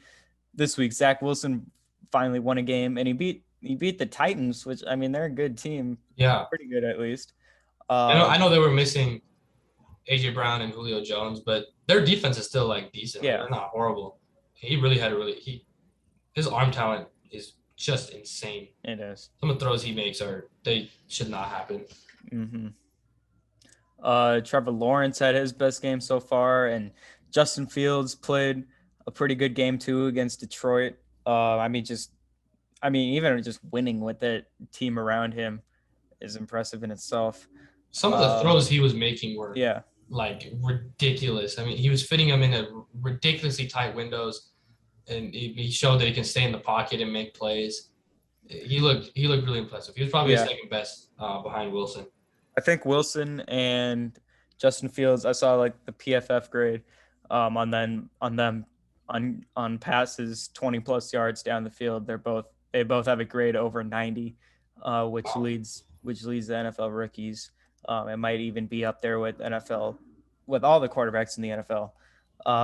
this week. Zach Wilson finally won a game, and he beat the Titans, which, I mean, they're a good team. Yeah, pretty good at least. I know they were missing AJ Brown and Julio Jones, but their defense is still like decent. Yeah, like, they're not horrible. He really had his arm talent is just insane. It is. Some of the throws he makes they should not happen. Mm-hmm. Trevor Lawrence had his best game so far, and Justin Fields played a pretty good game too against Detroit. Even just winning with the team around him is impressive in itself. Some of the throws he was making were like ridiculous. I mean, he was fitting them in ridiculously tight windows, and he showed that he can stay in the pocket and make plays. He looked really impressive. He was probably the second best behind Wilson. I think Wilson and Justin Fields, I saw like the PFF grade on passes 20 plus yards down the field. They both have a grade over 90, which leads the NFL rookies. It might even be up there with all the quarterbacks in the NFL.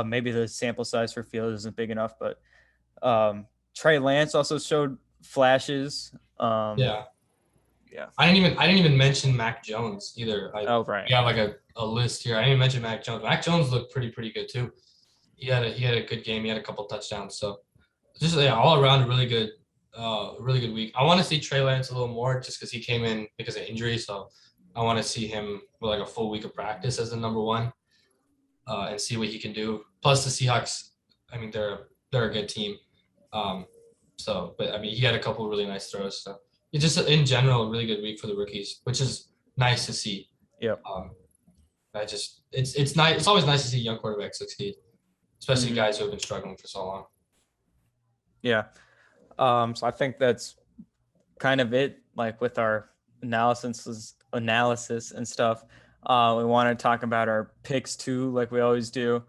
Maybe the sample size for Fields isn't big enough, but Trey Lance also showed flashes. Yeah. I didn't even mention Mac Jones either. Right. We got like a list here. I didn't mention Mac Jones. Mac Jones looked pretty good too. He had a good game. He had a couple touchdowns. So just all around a really good week. I want to see Trey Lance a little more just because he came in because of injury. So I want to see him with like a full week of practice as the number one and see what he can do. Plus the Seahawks, I mean, they're a good team. But I mean, he had a couple really nice throws. So it's just in general a really good week for the rookies, which is nice to see. Yeah. It's nice. It's always nice to see young quarterbacks succeed, especially guys who have been struggling for so long. Yeah. So I think that's kind of it. Like with our analysis and stuff. We want to talk about our picks too, like we always do.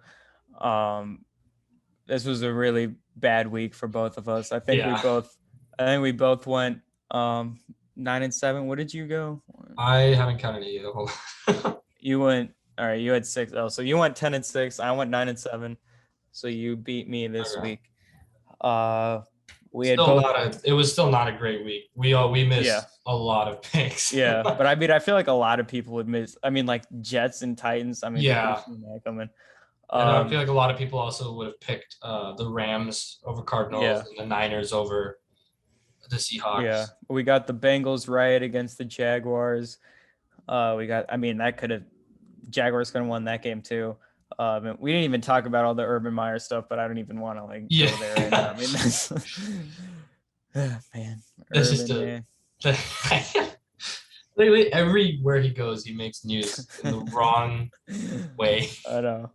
This was a really bad week for both of us. I think we both went 9-7. What did you go? I haven't counted it yet. You went, all right, you had 6. Oh, so you went 10-6. I went 9-7. So you beat me this week. It was still not a great week. We missed a lot of picks. Yeah, but I mean, I feel like a lot of people would miss. I mean, like Jets and Titans. I mean, coming. I feel like a lot of people also would have picked the Rams over Cardinals and the Niners over the Seahawks. Yeah, we got the Bengals right against the Jaguars. Jaguars could have won that game too. We didn't even talk about all the Urban Meyer stuff, but I don't even want to go there right now. I mean, that's, man. That's literally everywhere he goes, he makes news in the wrong way. I know.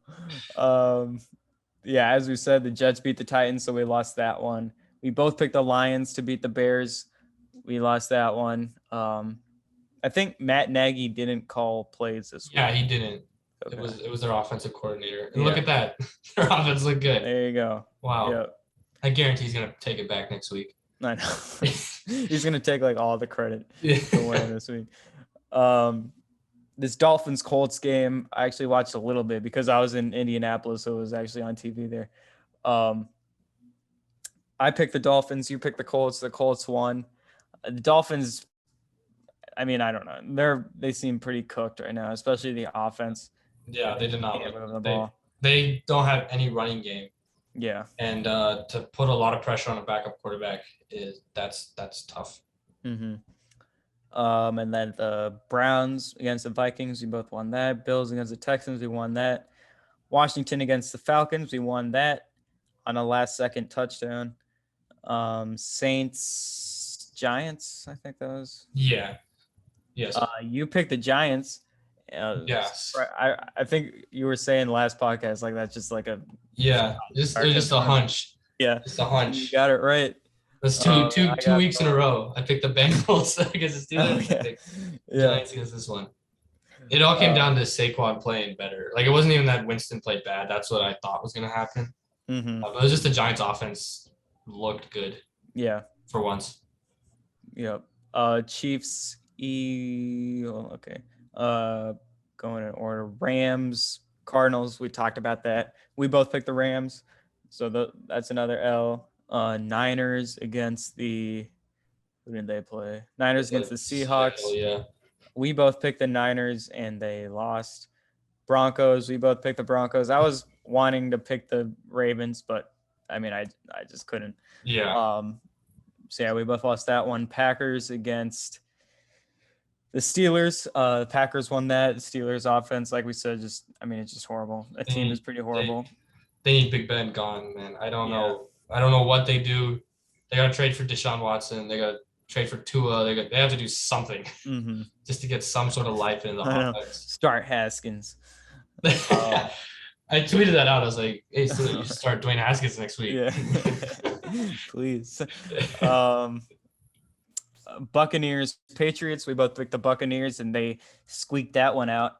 As we said, the Jets beat the Titans, so we lost that one. We both picked the Lions to beat the Bears. We lost that one. I think Matt Nagy didn't call plays this week. Yeah, he didn't. Okay. It was their offensive coordinator. And look at that. Their offense looked good. There you go. Wow. Yep. I guarantee he's gonna take it back next week. I know. He's gonna take like all the credit for winning this week. This Dolphins Colts game, I actually watched a little bit because I was in Indianapolis, so it was actually on TV there. I picked the Dolphins. You picked the Colts. The Colts won. The Dolphins, I mean, I don't know. They seem pretty cooked right now, especially the offense. Yeah, they did not Can't look. move the ball. They don't have any running game, Yeah. and to put a lot of pressure on a backup quarterback that's tough. Mm-hmm. And then the Browns against the Vikings, we both won that. Bills against the Texans, we won that. Washington against the Falcons, we won that on a last-second touchdown. Saints, Giants, I think that was. Yeah. Yes. You picked the Giants. Yes. I think you were saying last podcast like that's just like a Yeah. It was just a hunch. Yeah, Just a you hunch. got it right. That's two weeks in a row. I picked the Bengals against the Steelers. Yeah. I picked Giants against this one. It all came down to Saquon playing better. Like it wasn't even that Winston played bad. That's what I thought was going to happen. Mm-hmm. But it was just the Giants' offense looked good. Yeah. For once. Yep. Chiefs. Okay. Going in order. Rams, Cardinals. We talked about that. We both picked the Rams, so that's another L. Niners against the. Who did they play? Niners against the Seahawks. Yeah. We both picked the Niners and they lost. Broncos. We both picked the Broncos. I was wanting to pick the Ravens, but I mean, I just couldn't. Yeah. So yeah, we both lost that one. Packers against the Steelers. The Packers won that. The Steelers offense, like we said, it's just horrible. The team is pretty horrible. They need Big Ben gone, man. I don't know. I don't know what they do. They got to trade for Deshaun Watson. They got to trade for Tua. They have to do something just to get some sort of life in the offense. Start Haskins. I tweeted that out. I was like, hey, so you should start Dwayne Haskins next week. Yeah. Please. Buccaneers, Patriots. We both picked the Buccaneers, and they squeaked that one out.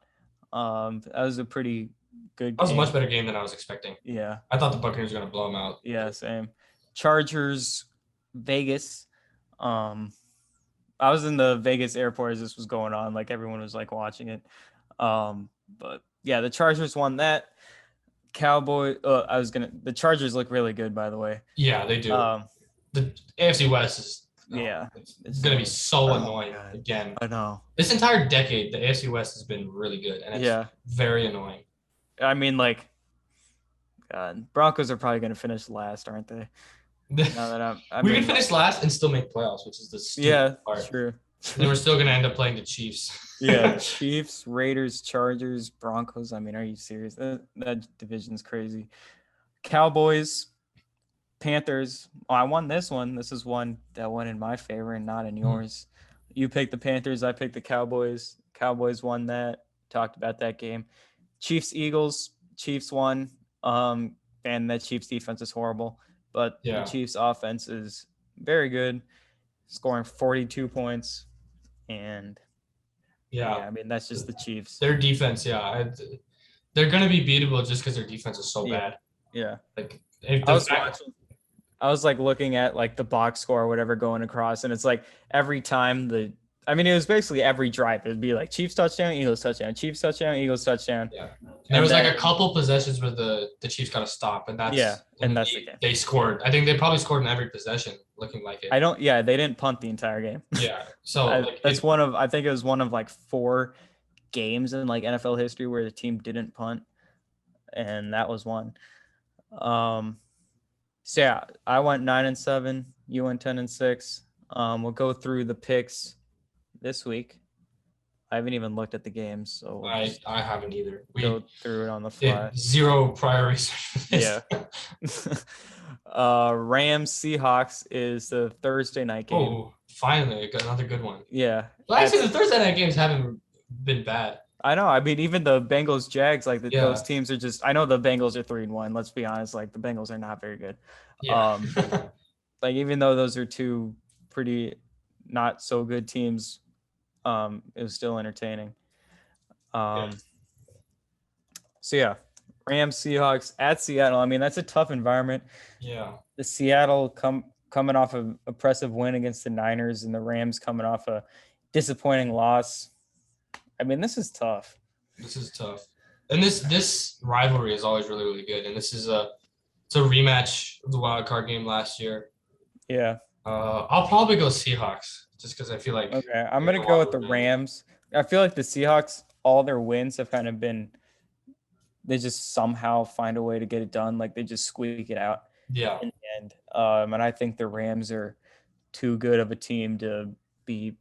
That was a pretty good game. That was a much better game than I was expecting. Yeah. I thought the Buccaneers were going to blow them out. Yeah, same. Chargers, Vegas. I was in the Vegas airport as this was going on. Like, everyone was, like, watching it. But, yeah, the Chargers won that. The Chargers look really good, by the way. Yeah, they do. The AFC West is it's going to be so annoying again. I know. This entire decade, the AFC West has been really good, and it's very annoying. I mean, like, Broncos are probably going to finish last, aren't they? We can finish last and still make playoffs, which is the stupid part. Yeah, true. And we're still going to end up playing the Chiefs. Yeah, Chiefs, Raiders, Chargers, Broncos. I mean, are you serious? That division's crazy. Cowboys, Panthers. Oh, I won this one. This is one that went in my favor and not in yours. You picked the Panthers. I picked the Cowboys. Cowboys won that. Talked about that game. Chiefs, Eagles. Chiefs won. And that Chiefs defense is horrible. But the Chiefs offense is very good, scoring 42 points. And I mean, that's just the Chiefs. Their defense, they're going to be beatable just because their defense is so bad. Yeah. Like, I was like looking at like the box score or whatever going across, and it's like every time it was basically every drive. It'd be like Chiefs touchdown, Eagles touchdown, Chiefs touchdown, Eagles touchdown. Yeah. And there was like a couple possessions where the Chiefs got to stop, and that's the game. They scored. I think they probably scored in every possession, looking like it. They didn't punt the entire game. Yeah. So I think it was one of like 4 games in like NFL history where the team didn't punt, and that was one. So yeah, I went 9-7. You went 10-6. We'll go through the picks this week. I haven't even looked at the games, so I haven't either. We go through it on the fly. Zero prior research. Yeah. Rams Seahawks is the Thursday night game. Oh, finally, got another good one. Yeah. Well, actually, the Thursday night games haven't been bad. I know. I mean, even the Bengals Jags, like those teams are just. I know the Bengals are 3-1. Let's be honest. Like the Bengals are not very good. Yeah. Like even though those are 2 pretty not so good teams, it was still entertaining. So yeah, Rams Seahawks at Seattle. I mean, that's a tough environment. Yeah. The Seattle coming off an impressive win against the Niners, and the Rams coming off a disappointing loss. I mean, this is tough. And this rivalry is always really, really good. And this is it's a rematch of the wild card game last year. Yeah. I'll probably go Seahawks just because I feel like. Okay, I'm gonna go with the Rams. I feel like the Seahawks, all their wins have kind of been they just somehow find a way to get it done. Like they just squeak it out Yeah. in the end. And I think the Rams are too good of a team to be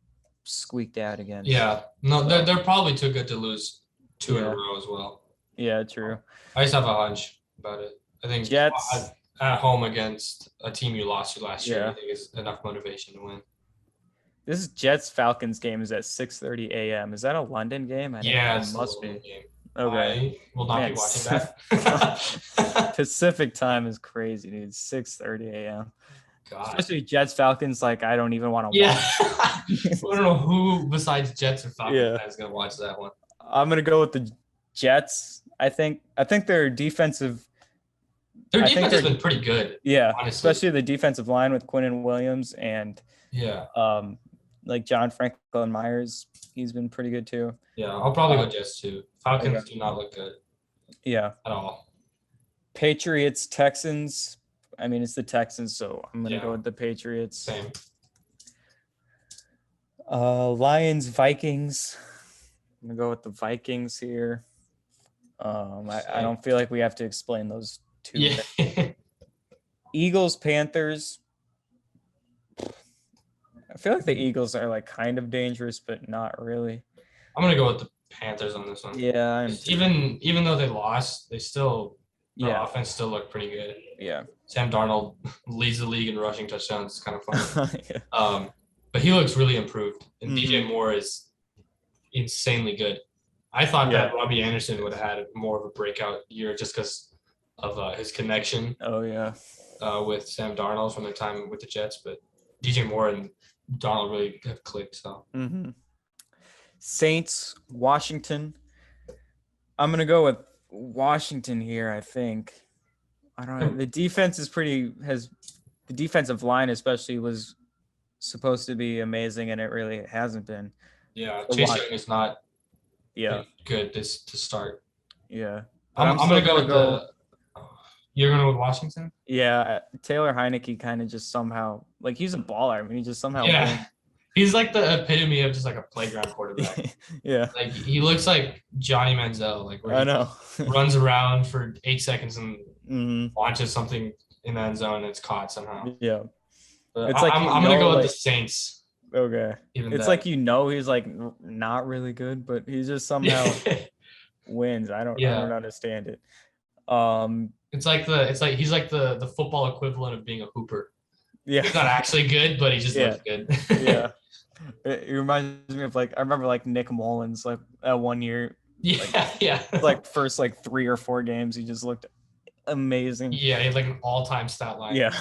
squeaked out against. Yeah. No, So, they're probably too good to lose two in a yeah. row as well. Yeah, true. I just have a hunch about it. I think Jets. at home against a team you lost to last year, Yeah. I think is enough motivation to win. This is Jets Falcons game is at 6:30 a.m. Is that a London game? Yeah, It it's the must London be. game. Okay. I will not Man, be watching that. Pacific time is crazy, dude. 6:30 a.m. God. Especially Jets Falcons, like I don't even want to Yeah. watch. I don't know who besides Jets or Falcons Yeah. fans gonna watch that one. I'm gonna go with the Jets. I think their defensive. Their I think defense has been pretty good. Yeah, honestly. especially the defensive line with Quinnen Williams and Yeah. like John Franklin Myers. He's been pretty good too. Yeah, I'll probably go Jets too. Falcons Okay. do not look good Yeah. at all. Patriots, Texans. I mean, it's the Texans, so I'm gonna Yeah. go with the Patriots. Same. Lions, Vikings. I'm gonna go with the Vikings here. I don't feel like we have to explain those two. Yeah. Eagles, Panthers. I feel like the Eagles are like kind of dangerous, but not really. I'm gonna go with the Panthers on this one. Yeah, even though they lost, they still yeah, offense still looked pretty good. yeah. Sam Darnold leads the league in rushing touchdowns. It's kind of fun. Yeah. But he looks really improved, and Mhm. DJ Moore is insanely good. I thought that Robbie Anderson would have had more of a breakout year just because of his connection. Oh yeah. With Sam Darnold from their time with the Jets, but DJ Moore and Darnold really have clicked. So. Mm-hmm. Saints, Washington. I'm gonna go with Washington here. I think. I don't know. The defense is the defensive line especially was supposed to be amazing, and it really hasn't been. Yeah, Chase Young is not. Yeah. Good to start. Yeah. I'm gonna go with the. You're gonna go with Washington? Yeah, Taylor Heineke kind of just somehow like he's a baller. I mean, he just somehow. Yeah. He's like the epitome of just like a playground quarterback. Yeah. Like he looks like Johnny Manziel, like where I know. runs around for 8 seconds and Mm-hmm. launches something in that zone and it's caught somehow. Yeah. But it's like I'm gonna go with the Saints. Okay. It's like he's like not really good, but he just somehow wins. I don't understand it. It's like he's like the football equivalent of being a hooper. Yeah. He's not actually good, but he just looks good. Yeah. It reminds me of like I remember like Nick Mullins like that one year. Yeah. Like first like 3 or 4 games he just looked amazing. Yeah, he had like an all-time stat line. Yeah.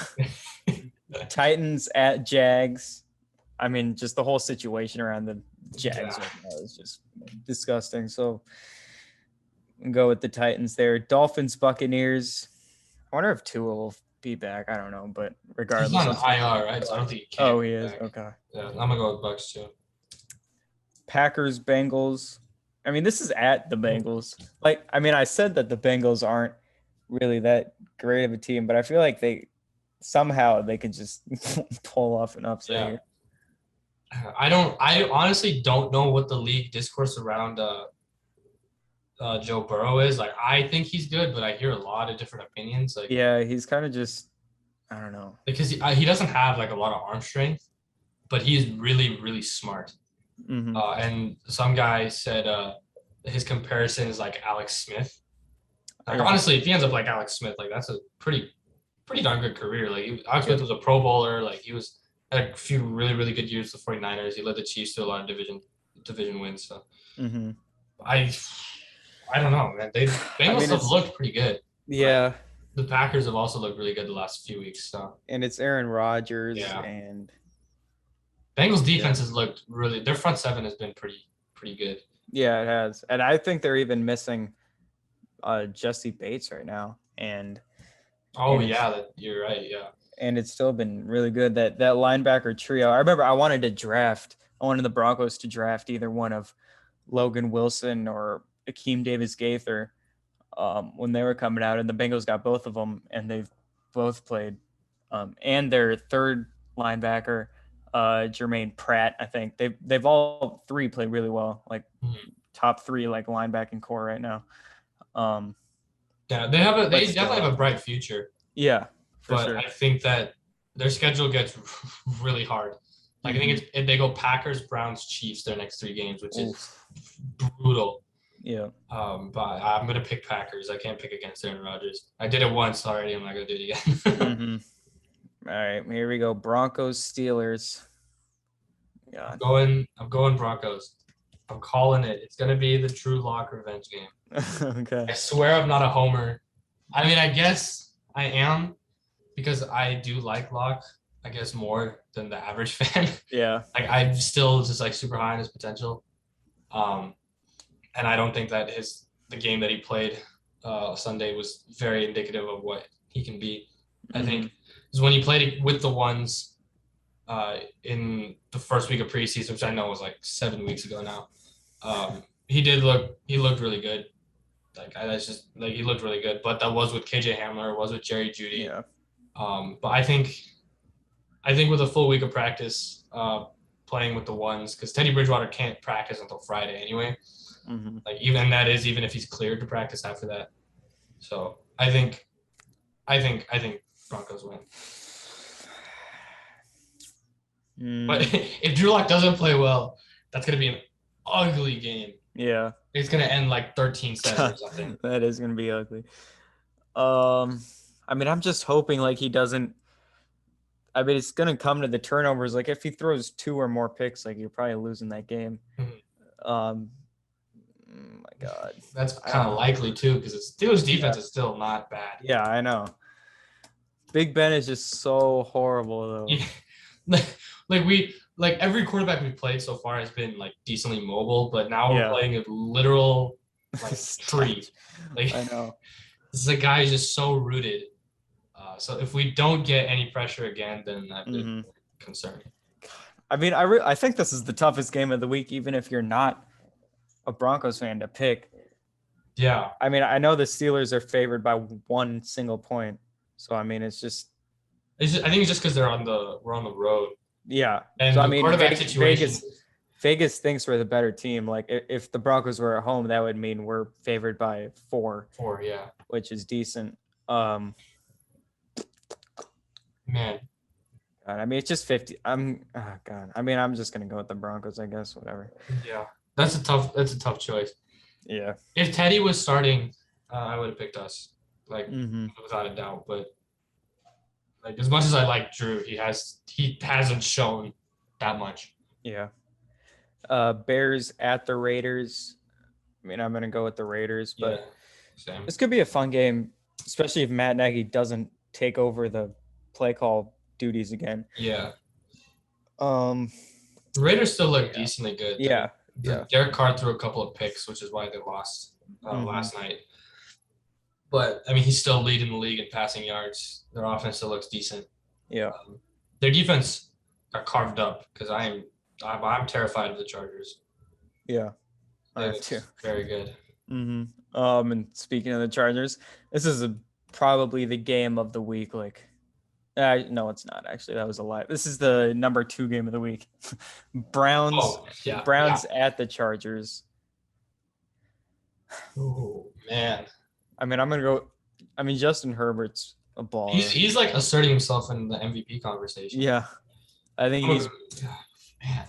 Titans at Jags. I mean, just the whole situation around the Jags right now is just disgusting. So go with the Titans there. Dolphins, Buccaneers. I wonder if Tua will be back. I don't know, but regardless. He's on IR, right? So I don't think he can. Oh, he is? Okay. Yeah, I'm going to go with Bucs too. Packers, Bengals. I mean, this is at the Bengals. Like, I mean, I said that the Bengals aren't really that great of a team, but I feel like they can just pull off an upset here. I honestly don't know what the league discourse around Joe Burrow is. Like, I think he's good, but I hear a lot of different opinions. Like, yeah, he's kind of just, I don't know, because he doesn't have like a lot of arm strength, but he's really, really smart. Mm-hmm. And some guy said his comparison is like Alex Smith. Like, honestly, if he ends up like Alex Smith, like that's a pretty darn good career. Like Alex Smith was a Pro Bowler. Like he had a few really, really good years with the 49ers. He led the Chiefs to a lot of division wins. So I don't know, man. Bengals have looked pretty good. Yeah. The Packers have also looked really good the last few weeks. So. And it's Aaron Rodgers and Bengals defense has looked really. Their front seven has been pretty good. Yeah, it has, and I think they're even missing Jesse Bates right now. And you're right. Yeah, and it's still been really good that linebacker trio. I remember I wanted the Broncos to draft either one of Logan Wilson or Akeem Davis-Gaither when they were coming out, and the Bengals got both of them, and they've both played. And their third linebacker, Jermaine Pratt, I think they've all 3 played really well, like top 3 like linebacking core right now. Yeah, But they still, definitely have a bright future, yeah, for but sure. I think that their schedule gets really hard. Like I think if they go Packers, Browns, Chiefs their next 3 games, which is Oof. brutal. Yeah. But I'm gonna pick Packers. I can't pick against Aaron Rodgers. I did it once already. I'm not gonna do it again. All right, here we go. Broncos, Steelers. God. I'm going Broncos. I'm calling it. It's gonna be the Drew Lock revenge game. Okay. I swear I'm not a homer. I mean, I guess I am because I do like Lock, I guess, more than the average fan. Yeah. Like I'm still just like super high on his potential. And I don't think that the game that he played Sunday was very indicative of what he can be. I think is when he played with the ones in the first week of preseason, which I know was like 7 weeks ago now. He looked really good. He looked really good, but that was with KJ Hamler, was with Jerry Jeudy. Yeah. But I think with a full week of practice, playing with the ones, because Teddy Bridgewater can't practice until Friday anyway. Like even if he's cleared to practice after that. So I think Broncos win. But if Drew Lock doesn't play well, that's gonna be an ugly game. Yeah. It's gonna end like 13-7 or something. That is gonna be ugly. I mean, I'm just hoping like he doesn't. I mean, it's gonna come to the turnovers. Like if he throws 2 or more picks, like you're probably losing that game. My God, that's kind of likely too because Steelers defense is still not bad. Yeah, I know. Big Ben is just so horrible though. Yeah. like every quarterback we've played so far has been like decently mobile, but now we're playing a literal like tree. Like I know. This is a guy who's just so rooted. So if we don't get any pressure again, then that'd be concerning. I mean, I think this is the toughest game of the week, even if you're not a Broncos fan to pick. Yeah. I mean, I know the Steelers are favored by 1 single point. So I mean, I think it's just because we're on the road. Yeah. And so I the mean, quarterback situation. Vegas thinks we're the better team. Like if the Broncos were at home, that would mean we're favored by 4. 4, yeah. Which is decent. Man. God, I mean, it's just 50. God. I mean, I'm just gonna go with the Broncos, I guess. Whatever. Yeah, that's a tough choice. Yeah. If Teddy was starting, I would have picked us, like without a doubt. But like as much as I like Drew, he hasn't shown that much. Yeah. Bears at the Raiders. I mean, I'm gonna go with the Raiders, but this could be a fun game, especially if Matt Nagy doesn't take over the play call duties again. Yeah. The Raiders still look decently good. Yeah. Derek Carr threw a couple of picks, which is why they lost last night. But I mean, he's still leading the league in passing yards. Their offense still looks decent. Yeah. Their defense got carved up because I'm terrified of the Chargers. Yeah. I am too. Very good. And speaking of the Chargers, this is probably the game of the week. Like, no, it's not actually. That was a lie. This is the number 2 game of the week. Browns at the Chargers. Oh man. I mean, I'm gonna go. I mean, Justin Herbert's a baller. He's like asserting himself in the MVP conversation. Yeah, I think he's. Man,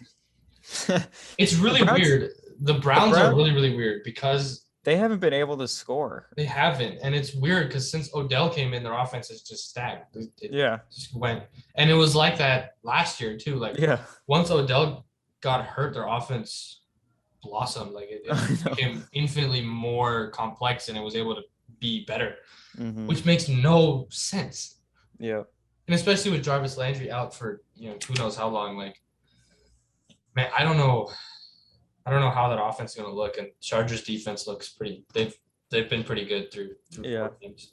it's really weird. The Browns are really, really weird because they haven't been able to score. They haven't, and it's weird because since Odell came in, their offense is just stagnant. It just went, and it was like that last year too. Like once Odell got hurt, their offense blossomed. Like it became infinitely more complex, and it was able to be better, which makes no sense. Yeah, and especially with Jarvis Landry out for who knows how long. Like, man, I don't know how that offense is going to look, and Chargers defense looks pretty. They've been pretty good through 4 games.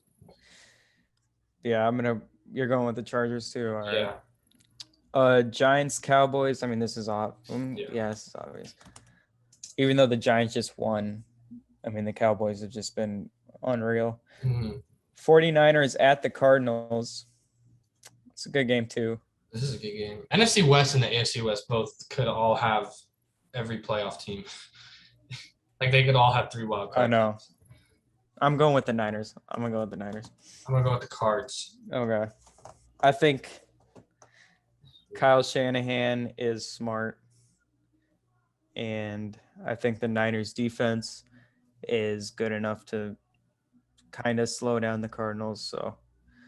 Yeah, you're going with the Chargers too. All right. Yeah. Giants, Cowboys. I mean, this is off. This is obvious. Even though the Giants just won, I mean, the Cowboys have just been unreal. 49ers at the Cardinals. It's a good game too. This is a good game. NFC West and the AFC West both could all have every playoff team. Like they could all have 3 wild cards. I know. I'm going with the Niners. I'm going to go with the Niners. I'm going to go with the Cards. Okay. I think Kyle Shanahan is smart. And I think the Niners defense is good enough to kind of slow down the Cardinals. So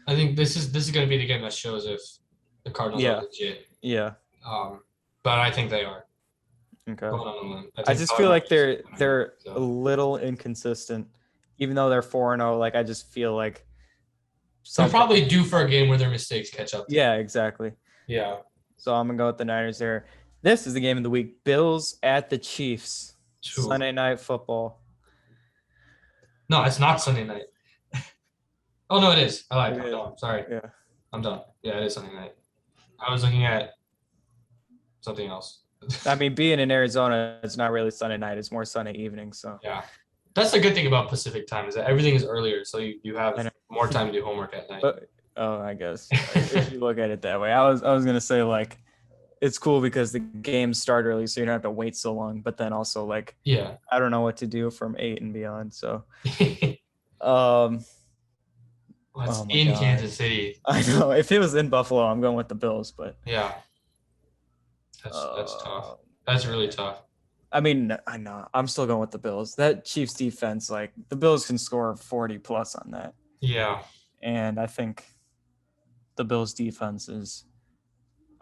I think this is going to be the game that shows if the Cardinals are legit. Yeah. But I think they are. Okay. Going on a limb. I just feel like they're a little inconsistent, even though they're 4-0. Like I just feel like they're probably due for a game where their mistakes catch up. Yeah, exactly. Yeah. So I'm gonna go with the Niners there. This is the game of the week: Bills at the Chiefs. Sunday Night Football. No, it's not Sunday night. Oh no, it is. I lied. I'm done. Sorry. Yeah. I'm done. Yeah, it is Sunday night. I was looking at something else. I mean, being in Arizona, it's not really Sunday night. It's more Sunday evening. So yeah, that's the good thing about Pacific time is that everything is earlier, so you have more time to do homework at night. But, I guess if you look at it that way, I was gonna say like it's cool because the games start early, so you don't have to wait so long. But then also like I don't know what to do from 8 and beyond. So it's in Kansas City. I know. If it was in Buffalo, I'm going with the Bills, but yeah. That's tough. That's really tough. I mean, I know. I'm still going with the Bills. That Chiefs defense, like the Bills can score 40 plus on that. Yeah. And I think the Bills defense is,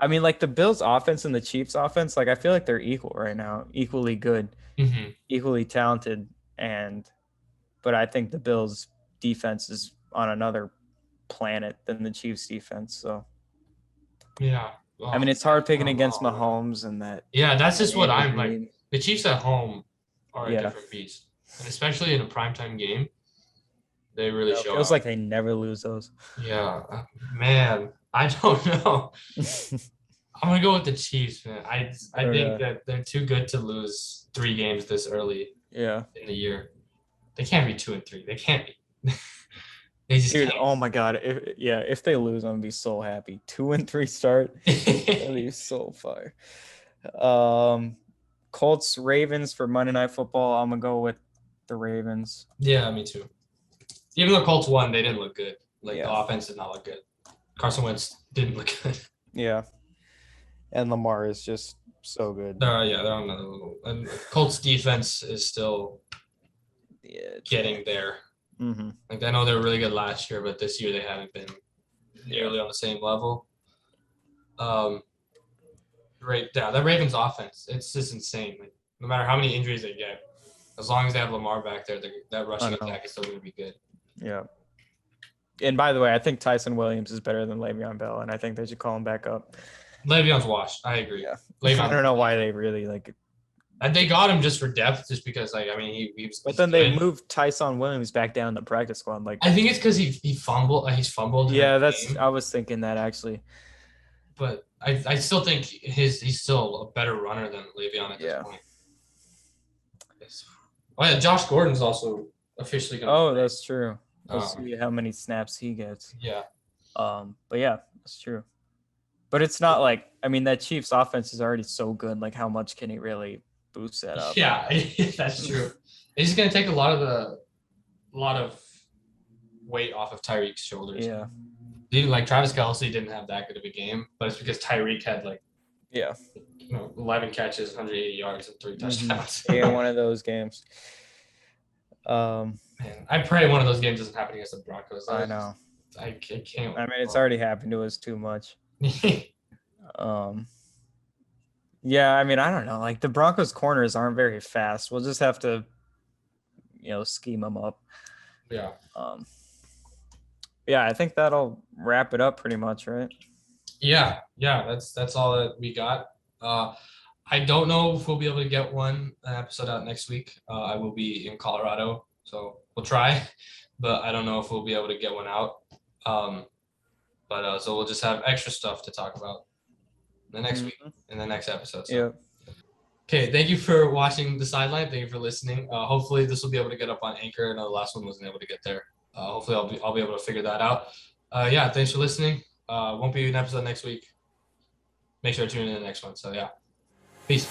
I mean, like the Bills offense and the Chiefs offense, like I feel like they're equal right now, equally good, equally talented. But I think the Bills defense is on another planet than the Chiefs defense. So, yeah. I mean, it's hard picking against Mahomes and that. Yeah, that's just what I'm like. The Chiefs at home are a different beast, and especially in a primetime game, they really show. It feels like they never lose those. Yeah, man, I don't know. I'm gonna go with the Chiefs, man. I think that they're too good to lose 3 games this early. Yeah. In the year, they can't be 2-3. They can't be. They just Dude, can't. oh my God. If they lose, I'm gonna be so happy. 2-3 start. That'd be so fire. Colts Ravens for Monday Night Football. I'm gonna go with the Ravens. Yeah, me too. Even though Colts won, they didn't look good. The offense did not look good. Carson Wentz didn't look good. Yeah. And Lamar is just so good. They're on another level. And Colts defense is still getting there. Mm-hmm. Like I know they were really good last year, but this year they haven't been nearly on the same level. Right, yeah, the Ravens offense, it's just insane. Like, no matter how many injuries they get, as long as they have Lamar back there, that rushing attack is still going to be good. Yeah. And by the way, I think Tyson Williams is better than Le'Veon Bell, and I think they should call him back up. Le'Veon's washed. I agree. Yeah. I don't know why they really like. And they got him just for depth, just because he was. But then they moved Tyson Williams back down the practice squad. Like I think it's because he fumbled. He's fumbled. Yeah, I was thinking that actually. But I still think he's still a better runner than Le'Veon at this point. Oh yeah, Josh Gordon's also officially going. Oh, that's true. We'll see how many snaps he gets. Yeah. But yeah, that's true. But it's not like that Chiefs offense is already so good. Like, how much can he really boost that up? Yeah, that's true. It's just gonna take a lot of weight off of Tyreek's shoulders. Yeah. Even like Travis Kelce didn't have that good of a game, but it's because Tyreek had 11 catches, 180 yards, and 3 touchdowns. Yeah, one of those games. Man, I pray one of those games doesn't happen against the Broncos. I know. I can't. It's already happened to us too much. Yeah, I don't know. Like the Broncos corners aren't very fast. We'll just have to, scheme them up. Yeah. Yeah, I think that'll wrap it up pretty much, right? Yeah. That's all that we got. I don't know if we'll be able to get an episode out next week. I will be in Colorado, so we'll try, but I don't know if we'll be able to get one out. So we'll just have extra stuff to talk about the next week in the next episode. So. Yeah. Okay, thank you for watching the Sideline. Thank you for listening. Hopefully this will be able to get up on Anchor. I know the last one wasn't able to get there. Hopefully I'll be able to figure that out. Thanks for listening. Won't be an episode next week. Make sure to tune in to the next one. So yeah, peace.